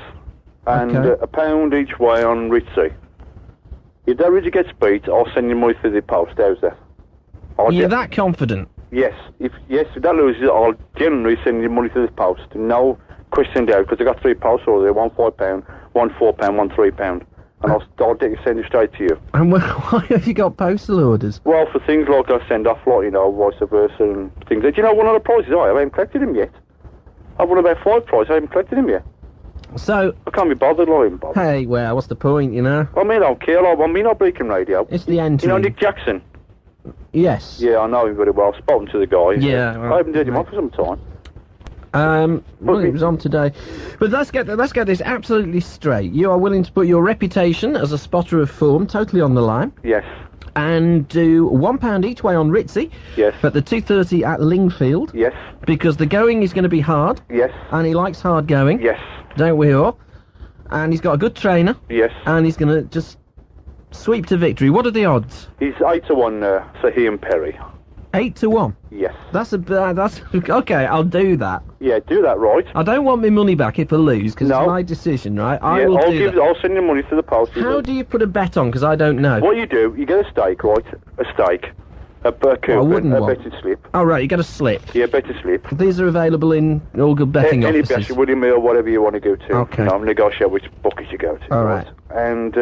And £1 each way on Ritzy. If that Ritzy gets beat, I'll send you money through the post. How's that? You're that confident? Yes. If that loses, I'll generally send you money through the post. No question out, because I got 3 posts already. One £5, one £4, one £3. And I'll send it straight to you. And why have you got postal orders? Well, for things like I send off, like, vice versa and things. Do you know one of the prizes I haven't collected him yet? I've won about 5 prizes, I haven't collected him yet. So... I can't be bothered, like, Hey, well, what's the point, you know? I mean, I don't care, I mean, on Beacon Radio. It's the entry. You know Nick Jackson? Yes. Yeah, I know him very well. I've spoken to the guy. Yeah. Well, I haven't heard him on for some time. Well, it was on today. But let's get this absolutely straight. You are willing to put your reputation as a spotter of form totally on the line. Yes. And do £1 each way on Ritzy. Yes. But the 2.30 at Lingfield. Yes. Because the going is going to be hard. Yes. And he likes hard going. Yes. Don't we all? And he's got a good trainer. Yes. And he's going to just sweep to victory. What are the odds? He's 8-1, Sir Ian Perry. 8-1? Yes. That's okay, I'll do that. Yeah, do that right. I don't want my money back if I lose, because it's my decision, right? I'll send you money to the post. How do you put a bet on, because I don't know? What you do, you get a stake, right? A stake. A coupon, a betting slip. Oh, right, you get a slip. Yeah, betting slip. These are available in all good betting Any offices. betting, William Mill, whatever you want to go to. Okay. You know, negotiate which bucket you go to. All right. And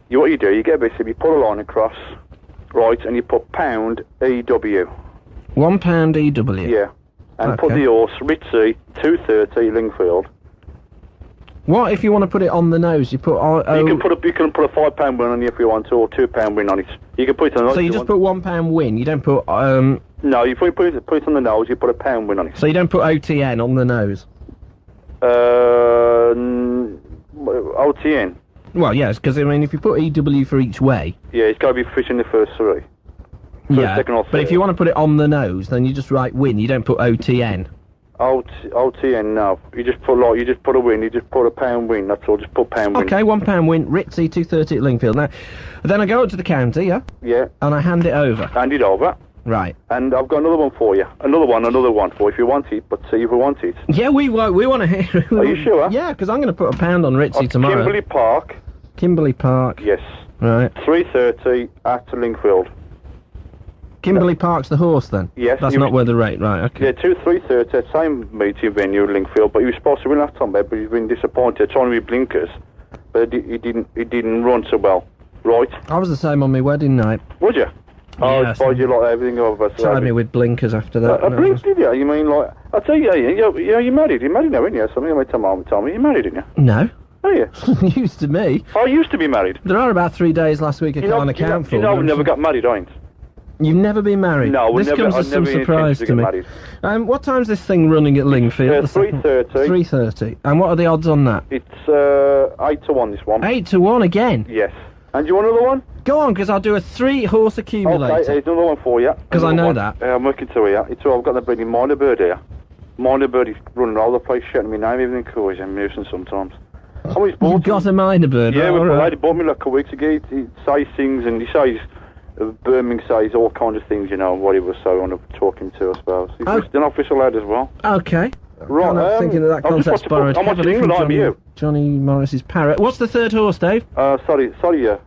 what you do, you get a bit slip, you put a line across, right, and you put pound EW. £1 EW? Yeah. And put the horse, Ritzy, 230, Lingfield. What if you want to put it on the nose? You put You can put a £5 win on it if you want to, or £2 win on it. You can put it on. So you just put £1 win. You don't put No, you put it on the nose. You put a £1 win on it. So you don't put OTN on the nose. OTN. Well, yes, because I mean, if you put EW for each way. Yeah, it's got to be fish in the first three. Yeah, second or but if you want to put it on the nose, then you just write win. You don't put OTN. OTN, no. You just put a win. You just put a £1 win. That's all. Just put £1 win. Okay, £1 win. Ritzy 230 at Lingfield. Now, then I go up to the counter, yeah. Yeah. And I hand it over. Hand it over. Right. And I've got another one for you. Another one for if you want it. But see if you want it. Yeah, we want to hear. Are you sure? Yeah, because I'm going to put a £1 on Ritzy tomorrow. Kimberley Park. Kimberley Park. Yes. Right. 3:30 at Lingfield. Kimberley Park's the horse, then? Yes. That's not where the rate, right, okay. Yeah, 3:30, same meeting venue, Lingfield, but he was supposed to win last time, but he's been disappointed, trying to be blinkers, but he didn't run so well, right? I was the same on my wedding night. Would you? Oh, Yeah, I suppose you like everything over us. Tried me with blinkers after that. Blinked, did you? You mean, like, I'll tell you, you're married. You're married now, aren't you? Something my mum told me. You're married, didn't you? No. Are you? Used to me. I used to be married. There are about 3 days last week I can't account for. You know, we never got married, ain't? You've never been married? No, this comes as some surprise to me. What time's this thing running at Lingfield? 3:30. 3:30. And what are the odds on that? It's 8-1, this one. 8-1 again? Yes. And do you want another one? Go on, because I'll do a 3-horse accumulator. Okay, here's another one for you. Because I know that. I'm working to here. I've got the breeding Minor Bird here. Minor Bird is running all the place, shouting me name, even in cool, I'm nuisance sometimes. You've got a Minor Bird? Yeah, right. He bought me like a week ago. He says things, and he says, Birmingham says all kinds of things, you know, what he was so on talking to, I suppose. He's just an official lad as well. Okay. Right, I'm thinking that concept's borrowed heavily from Johnny Morris's parrot. What's the third horse, Dave? Sorry,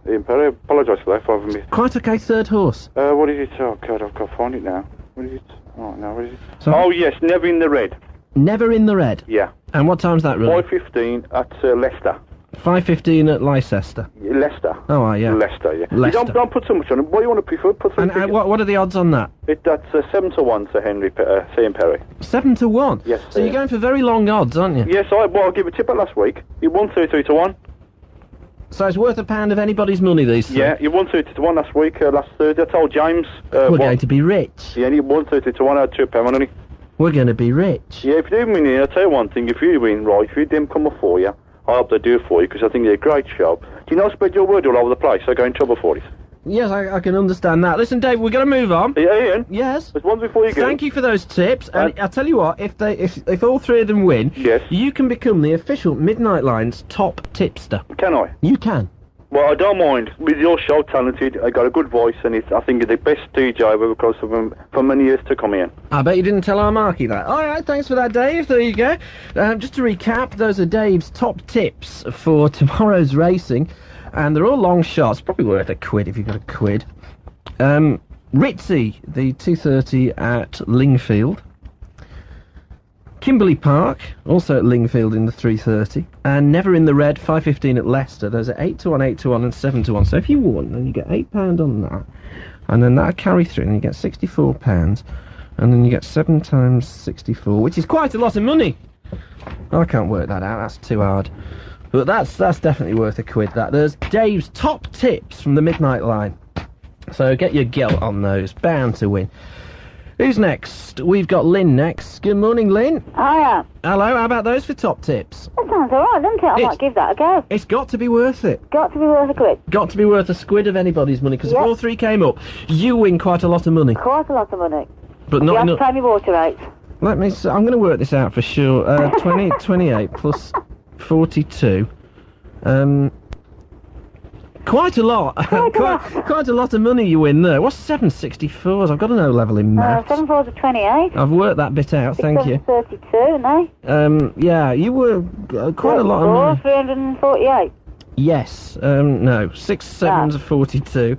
Ian Perry. I apologise for that, for having me. Quite okay, third horse. What is it? Oh, God, I've got to find it now. What is it? Oh, no, what is it? Sorry? Oh, yes, Never in the Red. Never in the Red? Yeah. And what time's that running? 5:15 at Leicester. 5:15 at Leicester. Leicester. Oh, yeah. Leicester, yeah. Leicester. You don't put so much on it. What do you want to prefer? Put some. And what are the odds on that? That's 7-1, Sir Ian Perry. 7-1? Yes. So you're going for very long odds, aren't you? Yes, I'll give a tip at last week. You won 33-1. So it's worth £1 of anybody's money, these three? Yeah, you won 30-1 last week, last Thursday. I told James. We're going to be rich. Yeah, and you won 30-1. I had £2 on it. We're going to be rich. Yeah, if you do win, I'll tell you one thing. If you win, right, if you didn't come up for you, I hope they do it for you, because I think you're a great show. Do you not spread your word all over the place? I go in trouble for it. Yes, I can understand that. Listen, Dave, we're going to move on. Yeah, Ian? Yes? There's one before you go. Thank you for those tips. And I'll tell you what, if all three of them win, yes, you can become the official Midnight Line's top tipster. Can I? You can. Well, I don't mind. With your show, talented, I got a good voice, and I think you're the best DJ I've ever crossed for many years to come in. I bet you didn't tell our Marky that. All right, thanks for that, Dave. There you go. Just to recap, those are Dave's top tips for tomorrow's racing, and they're all long shots. Probably worth £1 if you've got £1. Ritzy, the 2:30 at Lingfield. Kimberley Park, also at Lingfield in the 3:30, and Never in the Red, 5:15 at Leicester. Those are 8-1, 8-1, and 7-1. So if you won, then you get £8 on that, and then that'll carry through, and you get £64, and then you get 7 times 64, which is quite a lot of money. I can't work that out. That's too hard. But that's definitely worth £1. That there's Dave's top tips from the Midnight Line. So get your gelt on those. Bound to win. Who's next? We've got Lynn next. Good morning, Lynn. Hiya. Hello, how about those for top tips? That sounds alright, doesn't it? I might give that a go. It's got to be worth it. Got to be worth £1. Got to be worth £1 of anybody's money, because Yep. if all three came up, you win quite a lot of money. Quite a lot of money. But You not have to enough. pay me water rates. Let me I'm going to work this out for sure. 28 plus 42 Quite a lot. Quite a lot of money you win there. What's 764s? I've got an O level in maths. 7 4s are 28. I've worked that bit out, thank you. 32, aren't they? Yeah, you were quite a lot of money. 348. Yes, no. 6 7s are 42.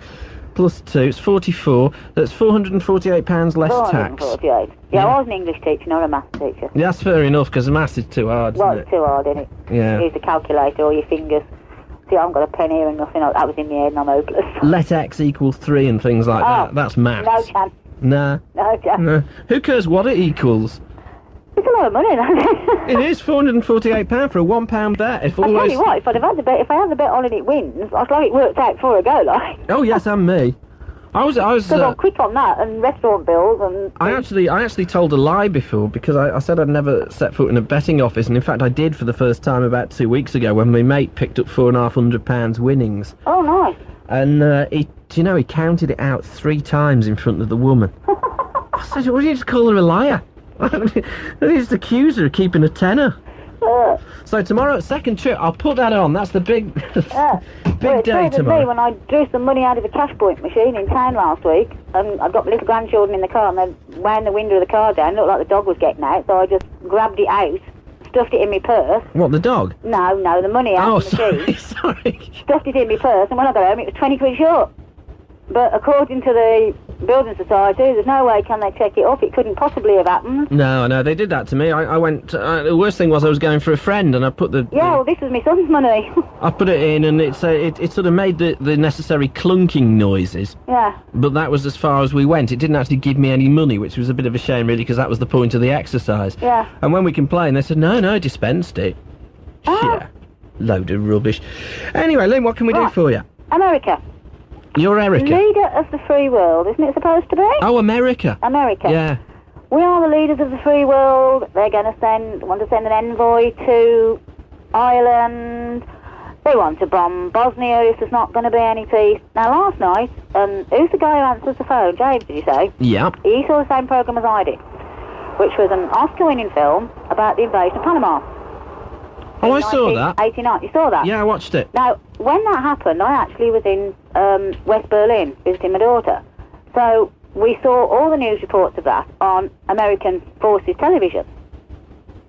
Plus 2, it's 44. That's £448 less tax. 448. Yeah, I was an English teacher, not a maths teacher. Yeah, that's fair enough, because the maths is too hard, Well, isn't it's too hard, isn't it? Yeah. Use the calculator or your fingers. See, I haven't got a pen here and nothing. That was in my head and I'm hopeless. Let x equal 3 and things like that. That's maths. No chance. Nah. No chance. No. Who cares what it equals? It's a lot of money, isn't it? It is £448 for a £1 bet. If I tell always... you what, if I had the bet on and it wins, I'd like it worked out before I go, like. Oh, yes, and me. I was. So I'm quick on that, and restaurant bills, and... I actually told a lie before, because I said I'd never set foot in a betting office, and in fact I did for the first time about 2 weeks ago when my mate picked up £450 winnings. Oh, nice. And he counted it out 3 times in front of the woman. I said, what do you just call her a liar? I just accuse her of keeping a tenner. So tomorrow, second trip, I'll put that on. That's the big big day tomorrow. Me when I drew some money out of a cash point machine in town last week, and I've got my little grandchildren in the car, and they wound the window of the car down, looked like the dog was getting out, so I just grabbed it out, stuffed it in my purse. What, the dog? No, the money out of the machine. Sorry. Stuffed it in my purse, and when I got home, it was 20 quid short. But according to the Building Society, there's no way can they check it up. It couldn't possibly have happened. No, they did that to me. I went... the worst thing was I was going for a friend, and I put the... Yeah, well, this was my son's money. I put it in, and it sort of made the necessary clunking noises. Yeah. But that was as far as we went. It didn't actually give me any money, which was a bit of a shame, really, because that was the point of the exercise. Yeah. And when we complained, they said, no, dispensed it. Oh. Yeah. Load of rubbish. Anyway, Lynn, what can we do for you? America. You're Erica. Leader of the free world, isn't it supposed to be? Oh, America. America. Yeah. We are the leaders of the free world. They're going to want to send an envoy to Ireland. They want to bomb Bosnia if there's not going to be any peace. Now, last night, who's the guy who answers the phone? James, did you say? Yeah. He saw the same programme as I did, which was an Oscar-winning film about the invasion of Panama. Oh, I saw that. 1989. You saw that? Yeah, I watched it. Now, when that happened, I actually was in West Berlin visiting my daughter. So we saw all the news reports of that on American Forces television.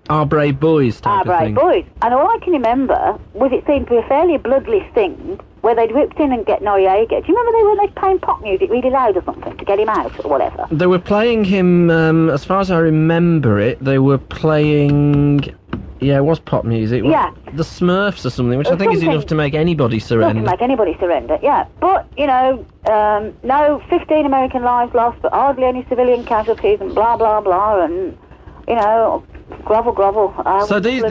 Our brave boys type Our of brave thing. boys. And all I can remember was it seemed to be a fairly bloodless thing where they'd whipped in and get Noriega. Do you remember they were playing pop music really loud or something to get him out or whatever? They were playing him, as far as I remember it, they were playing... Yeah, it was pop music. Yeah. The Smurfs or something, which I think is enough to make anybody surrender. Enough to make anybody surrender, yeah. But, no 15 American lives lost, but hardly any civilian casualties and blah, blah, blah, and, grovel. So these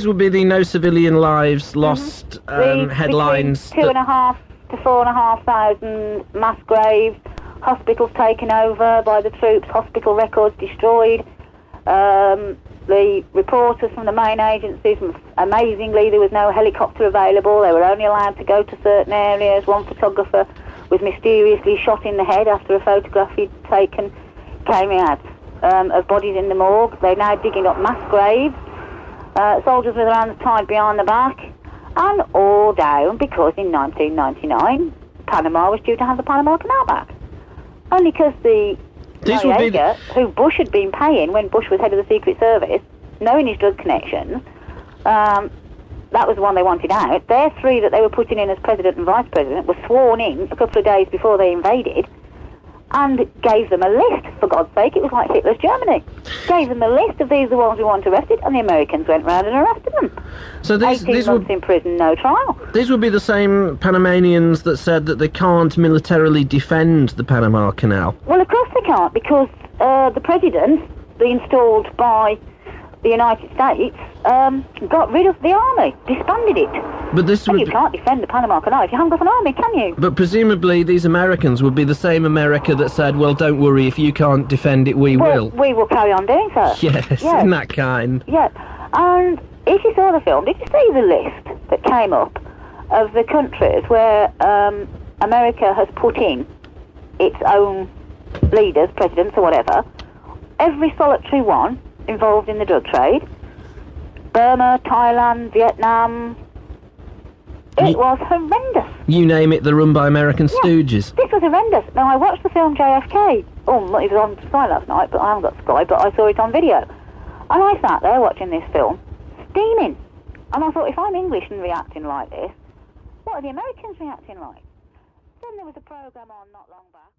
would be the no civilian lives lost headlines. Between 2,500 to 4,500 mass graves, hospitals taken over by the troops, hospital records destroyed. The reporters from the main agencies, amazingly, there was no helicopter available. They were only allowed to go to certain areas. One photographer was mysteriously shot in the head after a photograph he'd taken came out of bodies in the morgue. They're now digging up mass graves. Soldiers with their hands tied behind the back. And all down because in 1999, Panama was due to have the Panama Canal back. Only because the Noriega, who Bush had been paying when Bush was head of the Secret Service, knowing his drug connections, that was the one they wanted out. Their 3 that they were putting in as president and vice president were sworn in a couple of days before they invaded and gave them a list, for God's sake. It was like Hitler's Germany. Gave them a list of these are the ones we want arrested, and the Americans went round and arrested them. So 18 months in prison, no trial. These would be the same Panamanians that said that they can't militarily defend the Panama Canal. Well, of course they can't, because the president, installed by the United States, got rid of the army, disbanded it. But this you can't defend the Panama Canal if you haven't got an army, can you? But presumably these Americans would be the same America that said, well, don't worry, if you can't defend it, we will. We will carry on doing so. Yes, in that kind. Yeah, and if you saw the film, did you see the list that came up of the countries where America has put in its own leaders, presidents or whatever, every solitary one involved in the drug trade? Burma, Thailand, Vietnam, It was horrendous. You name it, they're run by American stooges. This was horrendous. Now, I watched the film JFK. Oh, it was on Sky last night, but I haven't got Sky, but I saw it on video. And I sat there watching this film, steaming. And I thought, if I'm English and reacting like this, what are the Americans reacting like? Then there was a programme on not long back.